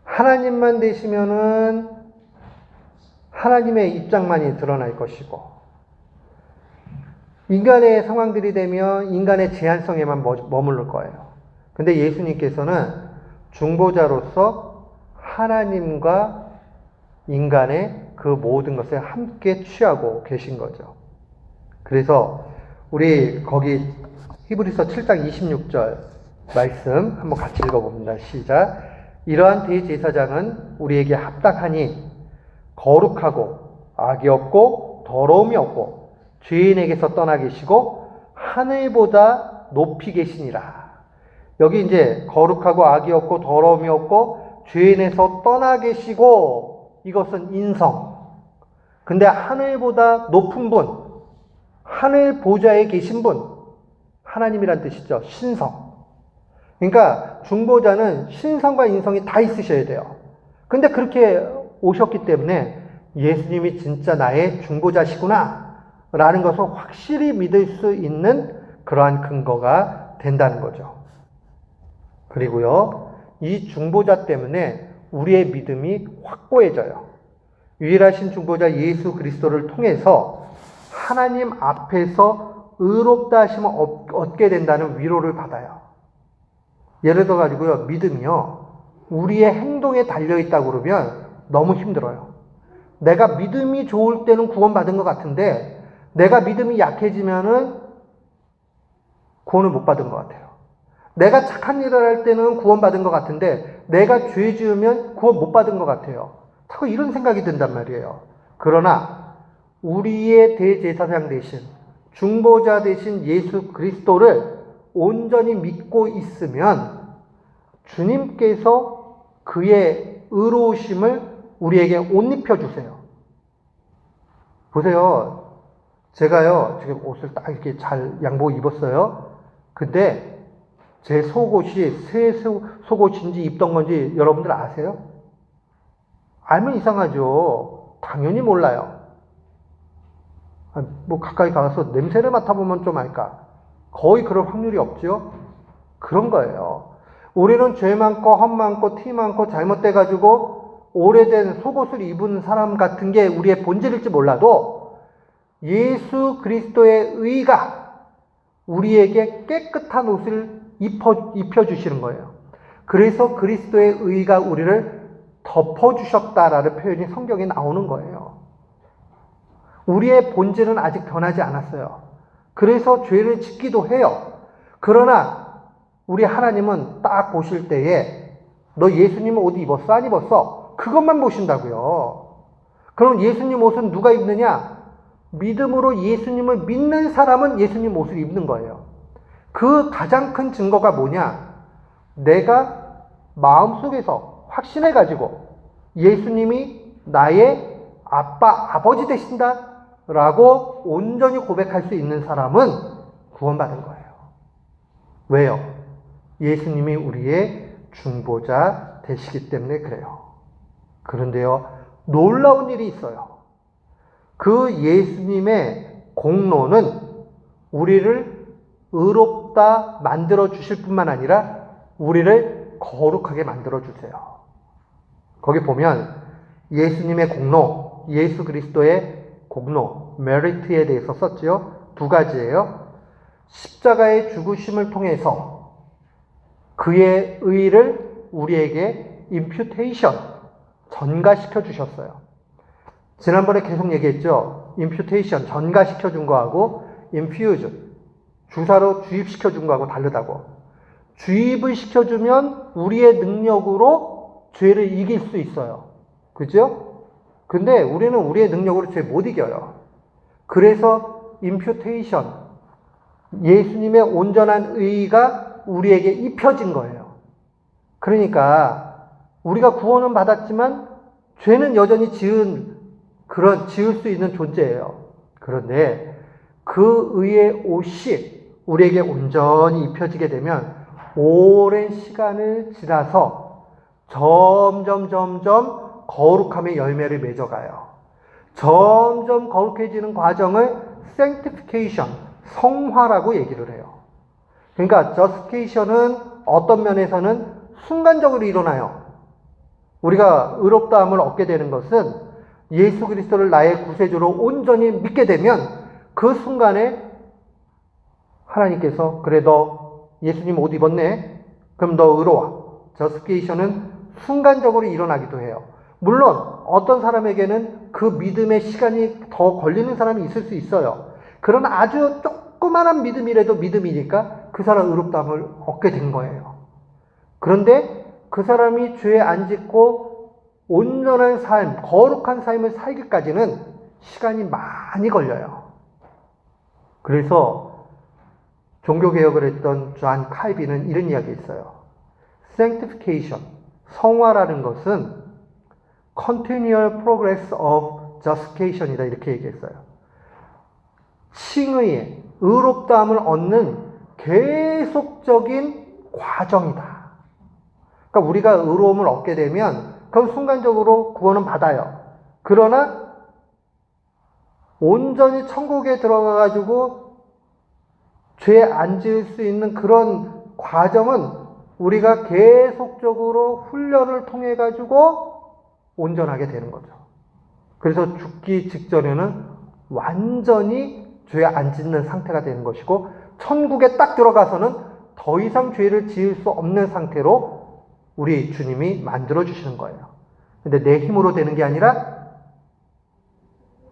하나님만 되시면은 하나님의 입장만이 드러날 것이고, 인간의 상황들이 되면 인간의 제한성에만 머무를 거예요. 근데 예수님께서는 중보자로서 하나님과 인간의 그 모든 것을 함께 취하고 계신 거죠. 그래서 우리 거기 히브리서 7장 26절 말씀 한번 같이 읽어봅니다. 시작. 이러한 대제사장은 우리에게 합당하니 거룩하고 악이 없고 더러움이 없고 죄인에게서 떠나 계시고 하늘보다 높이 계시니라. 여기 이제 거룩하고 악이 없고 더러움이 없고 죄인에서 떠나 계시고, 이것은 인성. 근데 하늘보다 높은 분, 하늘 보좌에 계신 분, 하나님이란 뜻이죠. 신성. 그러니까 중보자는 신성과 인성이 다 있으셔야 돼요. 근데 그렇게 오셨기 때문에 예수님이 진짜 나의 중보자시구나 라는 것을 확실히 믿을 수 있는 그러한 근거가 된다는 거죠. 그리고요, 이 중보자 때문에 우리의 믿음이 확고해져요. 유일하신 중보자 예수 그리스도를 통해서 하나님 앞에서 의롭다 하심을 얻게 된다는 위로를 받아요. 예를 들어 가지고요, 믿음이요, 우리의 행동에 달려있다고 그러면 너무 힘들어요. 내가 믿음이 좋을 때는 구원받은 것 같은데 내가 믿음이 약해지면은 구원을 못 받은 것 같아요. 내가 착한 일을 할 때는 구원받은 것 같은데 내가 죄 지으면 구원 못 받은 것 같아요. 자꾸 이런 생각이 든단 말이에요. 그러나 우리의 대제사장 되신 중보자 되신 예수 그리스도를 온전히 믿고 있으면 주님께서 그의 의로우심을 우리에게 옷 입혀주세요. 보세요. 제가요, 지금 옷을 딱 이렇게 잘 양복 입었어요. 근데 제 속옷이 새 속옷인지 입던 건지 여러분들 아세요? 알면 이상하죠. 당연히 몰라요. 뭐 가까이 가서 냄새를 맡아보면 좀 알까? 거의 그럴 확률이 없죠. 그런 거예요. 우리는 죄 많고 헛 많고 티 많고 잘못돼가지고 오래된 속옷을 입은 사람 같은 게 우리의 본질일지 몰라도 예수 그리스도의 의가 우리에게 깨끗한 옷을 입혀주시는 거예요. 그래서 그리스도의 의가 우리를 덮어주셨다라는 표현이 성경에 나오는 거예요. 우리의 본질은 아직 변하지 않았어요. 그래서 죄를 짓기도 해요. 그러나 우리 하나님은 딱 보실 때에 너 예수님 옷 입었어? 안 입었어? 그것만 보신다고요. 그럼 예수님 옷은 누가 입느냐? 믿음으로 예수님을 믿는 사람은 예수님 옷을 입는 거예요. 그 가장 큰 증거가 뭐냐? 내가 마음속에서 확신해가지고 예수님이 나의 아빠, 아버지 되신다 라고 온전히 고백할 수 있는 사람은 구원받은 거예요. 왜요? 예수님이 우리의 중보자 되시기 때문에 그래요. 그런데요, 놀라운 일이 있어요. 그 예수님의 공로는 우리를 의롭다 만들어 주실 뿐만 아니라 우리를 거룩하게 만들어 주세요. 거기 보면 예수님의 공로, 예수 그리스도의 공로, 메리트에 대해서 썼지요. 두 가지예요. 십자가의 죽으심을 통해서 그의 의를 우리에게 imputation, 전가시켜 주셨어요. 지난번에 계속 얘기했죠. imputation, 전가시켜 준 거하고 infuse, 주사로 주입시켜 준 거하고 다르다고. 주입을 시켜주면 우리의 능력으로 죄를 이길 수 있어요. 그죠? 근데 우리는 우리의 능력으로 죄 못 이겨요. 그래서 imputation, 예수님의 온전한 의가 우리에게 입혀진 거예요. 그러니까 우리가 구원은 받았지만 죄는 여전히 지을 수 있는 존재예요. 그런데 그 의의 옷이 우리에게 온전히 입혀지게 되면 오랜 시간을 지나서 점점 거룩함의 열매를 맺어가요. 점점 거룩해지는 과정을 sanctification, 성화라고 얘기를 해요. 그러니까 justification은 어떤 면에서는 순간적으로 일어나요. 우리가 의롭다함을 얻게 되는 것은 예수 그리스도를 나의 구세주로 온전히 믿게 되면 그 순간에 하나님께서 그래 너 예수님 옷 입었네? 그럼 너 의로워. justification은 순간적으로 일어나기도 해요. 물론 어떤 사람에게는 그 믿음의 시간이 더 걸리는 사람이 있을 수 있어요. 그러나 아주 조그만한 믿음이라도 믿음이니까 그 사람 의롭다함을 얻게 된 거예요. 그런데 그 사람이 죄 안 짓고 온전한 삶, 거룩한 삶을 살기까지는 시간이 많이 걸려요. 그래서 종교개혁을 했던 존 칼빈은 이런 이야기 있어요. sanctification, 성화라는 것은 continual progress of justification이다 이렇게 얘기했어요. 칭의의 의롭다함을 얻는 계속적인 과정이다. 그러니까 우리가 의로움을 얻게 되면 그건 순간적으로 구원은 받아요. 그러나 온전히 천국에 들어가가지고 죄 안 지을 수 있는 그런 과정은 우리가 계속적으로 훈련을 통해 가지고 온전하게 되는 거죠. 그래서 죽기 직전에는 완전히 죄 안 짓는 상태가 되는 것이고 천국에 딱 들어가서는 더 이상 죄를 지을 수 없는 상태로 우리 주님이 만들어 주시는 거예요. 근데 내 힘으로 되는 게 아니라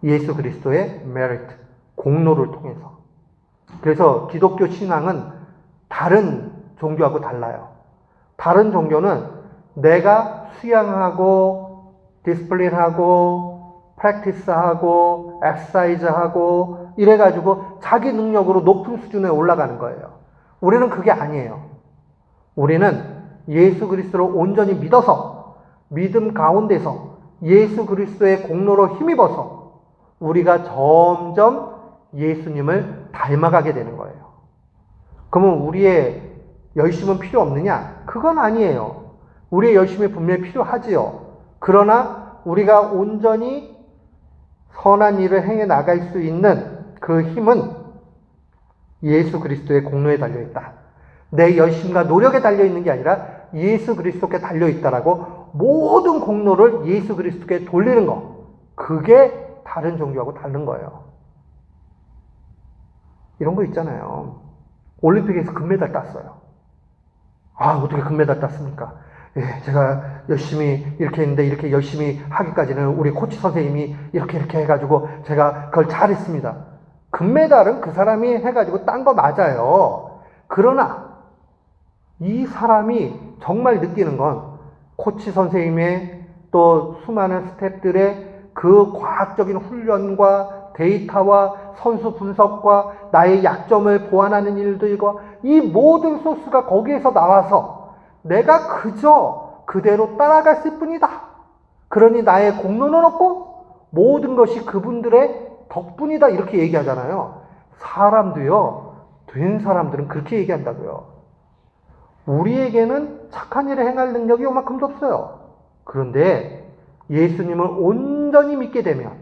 예수 그리스도의 메리트, 공로를 통해서. 그래서 기독교 신앙은 다른 종교하고 달라요. 다른 종교는 내가 수양하고 디스플린하고 프랙티스하고 엑서사이즈하고 이래가지고 자기 능력으로 높은 수준에 올라가는 거예요. 우리는 그게 아니에요. 우리는 예수 그리스도를 온전히 믿어서 믿음 가운데서 예수 그리스도의 공로로 힘입어서 우리가 점점 예수님을 닮아가게 되는 거예요. 그러면 우리의 열심은 필요 없느냐? 그건 아니에요. 우리의 열심이 분명히 필요하지요. 그러나 우리가 온전히 선한 일을 행해 나갈 수 있는 그 힘은 예수 그리스도의 공로에 달려있다. 내 열심과 노력에 달려있는 게 아니라 예수 그리스도께 달려있다라고 모든 공로를 예수 그리스도께 돌리는 거. 그게 다른 종교하고 다른 거예요. 이런 거 있잖아요. 올림픽에서 금메달 땄어요. 아, 어떻게 금메달 땄습니까? 예, 제가 열심히 이렇게 했는데 이렇게 열심히 하기까지는 우리 코치 선생님이 이렇게 해가지고 제가 그걸 잘했습니다. 금메달은 그 사람이 해가지고 딴 거 맞아요. 그러나 이 사람이 정말 느끼는 건 코치 선생님의 또 수많은 스태프들의 그 과학적인 훈련과 데이터와 선수 분석과 나의 약점을 보완하는 일들과 이 모든 소스가 거기에서 나와서 내가 그저 그대로 따라갔을 뿐이다. 그러니 나의 공로는 없고 모든 것이 그분들의 덕분이다. 이렇게 얘기하잖아요. 사람도요, 된 사람들은 그렇게 얘기한다고요. 우리에게는 착한 일을 행할 능력이 요만큼도 없어요. 그런데 예수님을 온전히 믿게 되면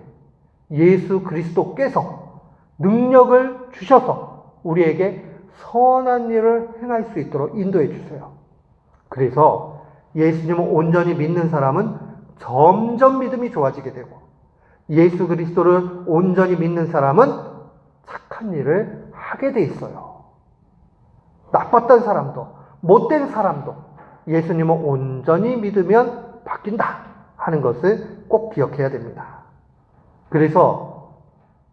예수 그리스도께서 능력을 주셔서 우리에게 선한 일을 행할 수 있도록 인도해 주세요. 그래서 예수님을 온전히 믿는 사람은 점점 믿음이 좋아지게 되고 예수 그리스도를 온전히 믿는 사람은 착한 일을 하게 돼 있어요. 나빴던 사람도 못된 사람도 예수님을 온전히 믿으면 바뀐다 하는 것을 꼭 기억해야 됩니다. 그래서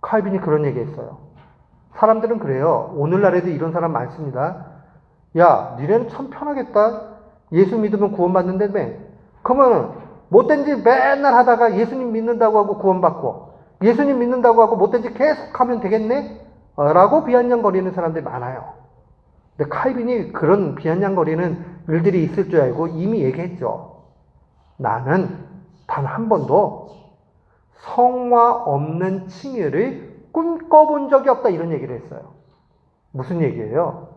칼빈이 그런 얘기했어요. 사람들은 그래요. 오늘날에도 이런 사람 많습니다. 야, 니네는 참 편하겠다. 예수 믿으면 구원받는다며. 그러면 못된 짓 맨날 하다가 예수님 믿는다고 하고 구원받고 예수님 믿는다고 하고 못된 짓 계속 하면 되겠네? 라고 비아냥거리는 사람들이 많아요. 근데 칼빈이 그런 비아냥거리는 일들이 있을 줄 알고 이미 얘기했죠. 나는 단 한 번도 성화 없는 칭의를 꿈꿔본 적이 없다. 이런 얘기를 했어요. 무슨 얘기예요?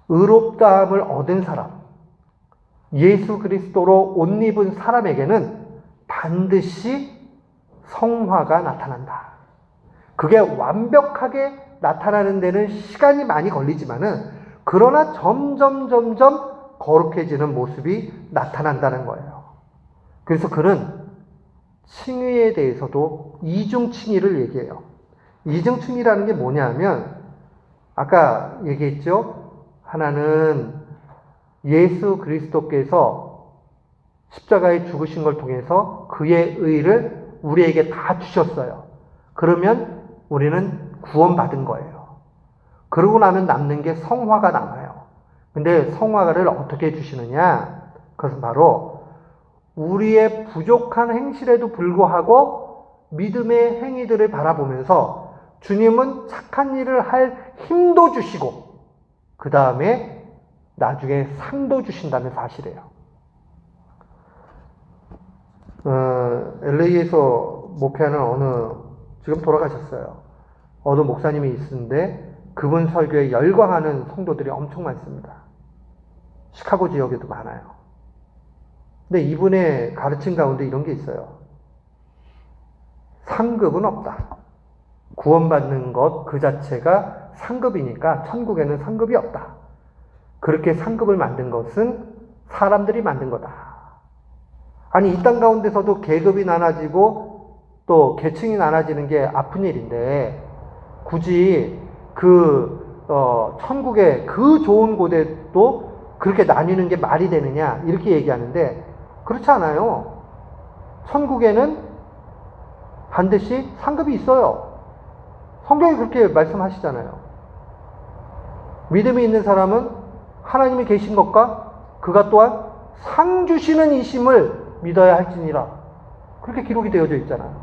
의롭다함을 얻은 사람, 예수 그리스도로 옷 입은 사람에게는 반드시 성화가 나타난다. 그게 완벽하게 나타나는 데는 시간이 많이 걸리지만은 그러나 점점 거룩해지는 모습이 나타난다는 거예요. 그래서 그는 칭의에 대해서도 이중칭의를 얘기해요. 이중칭의라는 게 뭐냐면 아까 얘기했죠. 하나는 예수 그리스도께서 십자가에 죽으신 걸 통해서 그의 의를 우리에게 다 주셨어요. 그러면 우리는 구원받은 거예요. 그러고 나면 남는 게 성화가 남아요. 근데 성화를 어떻게 주시느냐? 그것은 바로 우리의 부족한 행실에도 불구하고 믿음의 행위들을 바라보면서 주님은 착한 일을 할 힘도 주시고 그 다음에 나중에 상도 주신다는 사실이에요. LA에서 목회하는 지금 돌아가셨어요. 어느 목사님이 있는데 그분 설교에 열광하는 성도들이 엄청 많습니다. 시카고 지역에도 많아요. 근데 이분의 가르침 가운데 이런 게 있어요. 상급은 없다. 구원받는 것 그 자체가 상급이니까 천국에는 상급이 없다. 그렇게 상급을 만든 것은 사람들이 만든 거다. 아니, 이 땅 가운데서도 계급이 나눠지고 또 계층이 나눠지는 게 아픈 일인데 굳이 천국의 그 좋은 곳에도 그렇게 나뉘는 게 말이 되느냐 이렇게 얘기하는데 그렇지 않아요. 천국에는 반드시 상급이 있어요. 성경이 그렇게 말씀하시잖아요. 믿음이 있는 사람은 하나님이 계신 것과 그가 또한 상 주시는 이심을 믿어야 할지니라. 그렇게 기록이 되어져 있잖아요.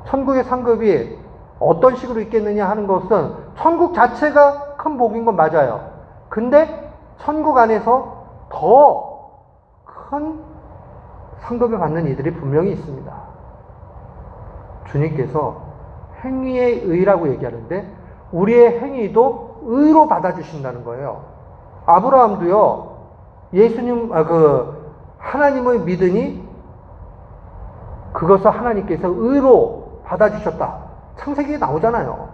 천국의 상급이 어떤 식으로 있겠느냐 하는 것은 천국 자체가 큰 복인 건 맞아요. 근데 천국 안에서 더 큰 상급을 받는 이들이 분명히 있습니다. 주님께서 행위의 의라고 얘기하는데 우리의 행위도 의로 받아주신다는 거예요. 아브라함도요, 하나님을 믿으니 그것을 하나님께서 의로 받아주셨다. 창세기에 나오잖아요.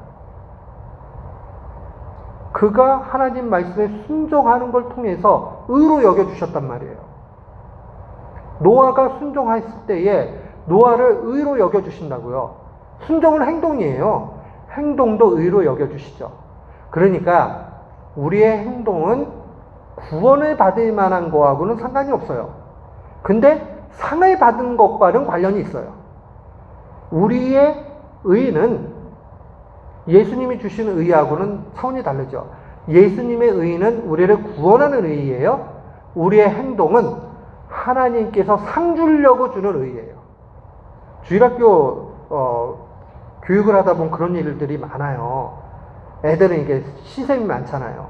그가 하나님 말씀에 순종하는 걸 통해서 의로 여겨주셨단 말이에요. 노아가 순종했을 때에 노아를 의로 여겨주신다고요. 순종은 행동이에요. 행동도 의로 여겨주시죠. 그러니까 우리의 행동은 구원을 받을 만한 거하고는 상관이 없어요. 근데 상을 받은 것과는 관련이 있어요. 우리의 의는 예수님이 주신 의하고는 차원이 다르죠. 예수님의 의는 우리를 구원하는 의예요. 우리의 행동은 하나님께서 상 주려고 주는 의예요. 주일학교 교육을 하다 보면 그런 일들이 많아요. 애들은 이게 시샘이 많잖아요.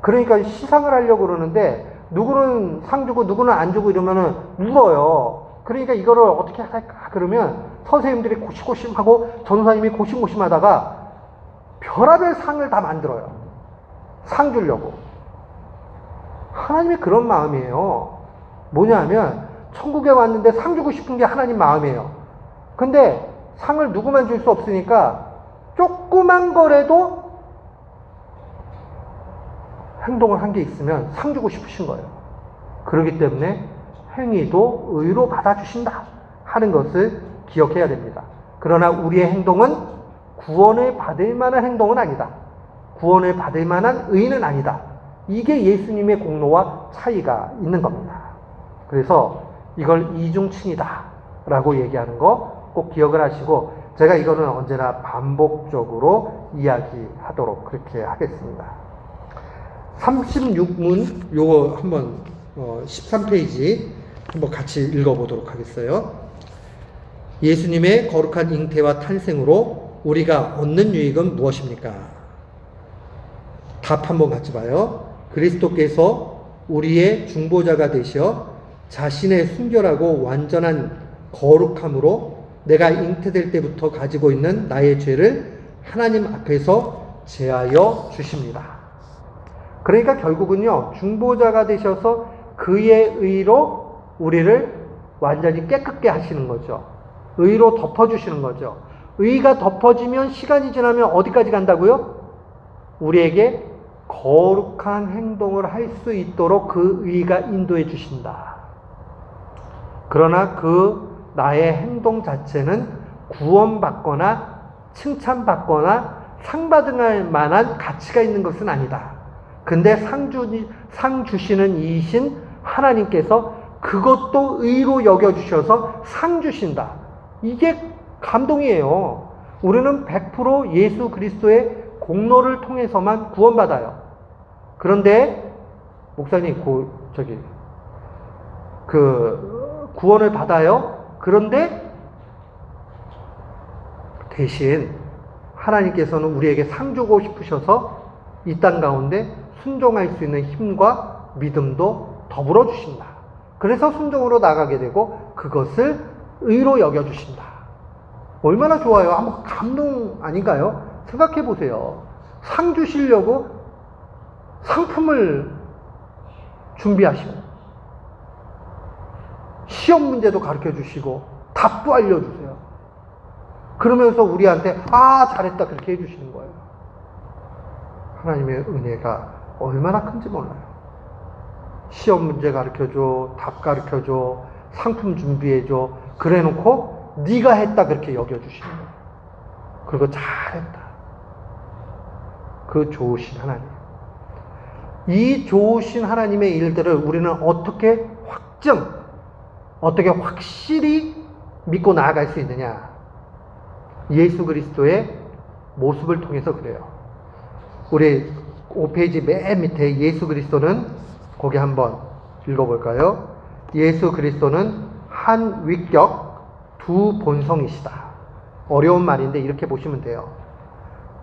그러니까 시상을 하려고 그러는데 누구는 상 주고 누구는 안 주고 이러면은 울어요. 그러니까 이거를 어떻게 할까 그러면 선생님들이 고심고심하고 전도사님이 고심고심하다가 별하별 상을 다 만들어요. 상 주려고. 하나님이 그런 마음이에요. 뭐냐면 천국에 왔는데 상 주고 싶은 게 하나님 마음이에요. 근데 상을 누구만 줄 수 없으니까 조그만 거라도 행동을 한 게 있으면 상 주고 싶으신 거예요. 그렇기 때문에 행위도 의로 받아주신다 하는 것을 기억해야 됩니다. 그러나 우리의 행동은 구원을 받을 만한 행동은 아니다. 구원을 받을 만한 의는 아니다. 이게 예수님의 공로와 차이가 있는 겁니다. 그래서 이걸 이중층이다 라고 얘기하는 거 꼭 기억을 하시고, 제가 이거는 언제나 반복적으로 이야기하도록 그렇게 하겠습니다. 36문 요거 한번 13페이지 한번 같이 읽어보도록 하겠어요. 예수님의 거룩한 잉태와 탄생으로 우리가 얻는 유익은 무엇입니까? 답 한번 같이 봐요. 그리스도께서 우리의 중보자가 되셔 자신의 순결하고 완전한 거룩함으로 내가 잉태될 때부터 가지고 있는 나의 죄를 하나님 앞에서 제하여 주십니다. 그러니까 결국은요, 중보자가 되셔서 그의 의로 우리를 완전히 깨끗게 하시는 거죠. 의로 덮어주시는 거죠. 의가 덮어지면 시간이 지나면 어디까지 간다고요? 우리에게 거룩한 행동을 할 수 있도록 그 의가 인도해 주신다. 그러나 그 나의 행동 자체는 구원받거나 칭찬받거나 상 받을 만한 가치가 있는 것은 아니다. 근데 상 주시는 이이신 하나님께서 그것도 의로 여겨주셔서 상 주신다. 이게 감동이에요. 우리는 100% 예수 그리스도의 공로를 통해서만 구원받아요. 그런데 목사님 구원을 받아요. 그런데 대신 하나님께서는 우리에게 상 주고 싶으셔서 이 땅 가운데 순종할 수 있는 힘과 믿음도 더불어 주신다. 그래서 순종으로 나가게 되고 그것을 의로 여겨주신다. 얼마나 좋아요. 한번 감동 아닌가요? 생각해 보세요. 상 주시려고 상품을 준비하시고 시험 문제도 가르쳐 주시고 답도 알려주세요. 그러면서 우리한테 잘했다 그렇게 해주시는 거예요. 하나님의 은혜가 얼마나 큰지 몰라요. 시험 문제 가르쳐줘, 답 가르쳐줘, 상품 준비해줘, 그래놓고 네가 했다 그렇게 여겨주시는 거예요. 그리고 잘했다. 그 좋으신 하나님. 이 좋으신 하나님의 일들을 우리는 어떻게 확실히 믿고 나아갈 수 있느냐? 예수 그리스도의 모습을 통해서 그래요. 우리 5페이지 맨 밑에 예수 그리스도는 거기 한번 읽어볼까요? 예수 그리스도는 한 위격 두 본성이시다. 어려운 말인데 이렇게 보시면 돼요.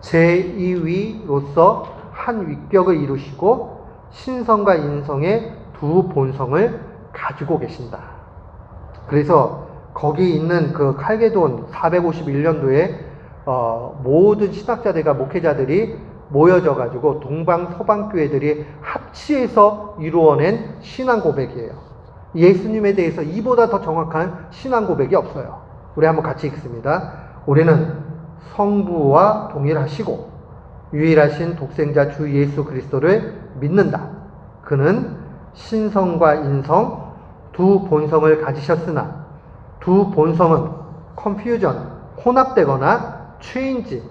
제2위로서 한 위격을 이루시고 신성과 인성의 두 본성을 가지고 계신다. 그래서 거기 있는 그 칼게돈 451년도에 모든 신학자들과 목회자들이 모여져 가지고 동방 서방 교회들이 합치해서 이루어낸 신앙 고백이에요. 예수님에 대해서 이보다 더 정확한 신앙 고백이 없어요. 우리 한번 같이 읽습니다. 우리는 성부와 동일하시고 유일하신 독생자 주 예수 그리스도를 믿는다. 그는 신성과 인성 두 본성을 가지셨으나 두 본성은 컨퓨전, 혼합되거나 체인지,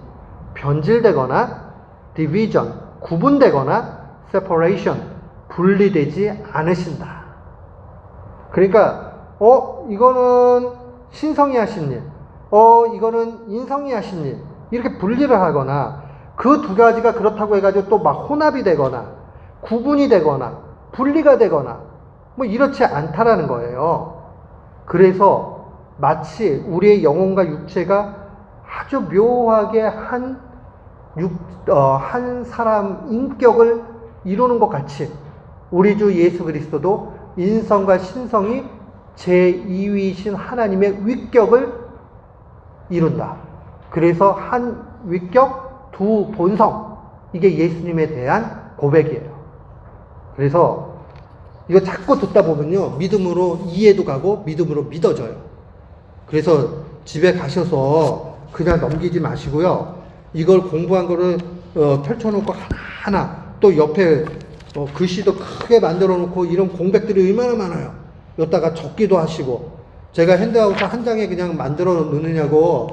변질되거나 디비전, 구분되거나 세퍼레이션, 분리되지 않으신다. 그러니까 이거는 신성이 하신 일, 이거는 인성이 하신 일, 이렇게 분리를 하거나 그 두 가지가 그렇다고 해가지고 또 막 혼합이 되거나 구분이 되거나 분리가 되거나 뭐 이렇지 않다라는 거예요. 그래서 마치 우리의 영혼과 육체가 아주 묘하게 한 사람 인격을 이루는 것 같이 우리 주 예수 그리스도도 인성과 신성이 제2위이신 하나님의 위격을 이룬다. 그래서 한 위격, 두 본성. 이게 예수님에 대한 고백이에요. 그래서 이거 자꾸 듣다 보면요, 믿음으로 이해도 가고 믿음으로 믿어져요. 그래서 집에 가셔서 그냥 넘기지 마시고요. 이걸 공부한 거를 펼쳐놓고 하나하나 또 옆에 글씨도 크게 만들어 놓고 이런 공백들이 얼마나 많아요. 여기다가 적기도 하시고. 제가 핸드아웃 한 장에 그냥 만들어 놓느냐고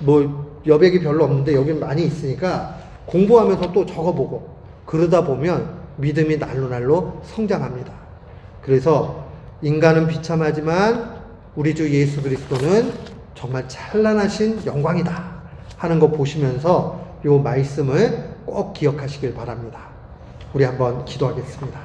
뭐 여백이 별로 없는데 여긴 많이 있으니까 공부하면서 또 적어보고 그러다 보면 믿음이 날로 성장합니다. 그래서 인간은 비참하지만 우리 주 예수 그리스도는 정말 찬란하신 영광이다 하는 거 보시면서 이 말씀을 꼭 기억하시길 바랍니다. 우리 한번 기도하겠습니다.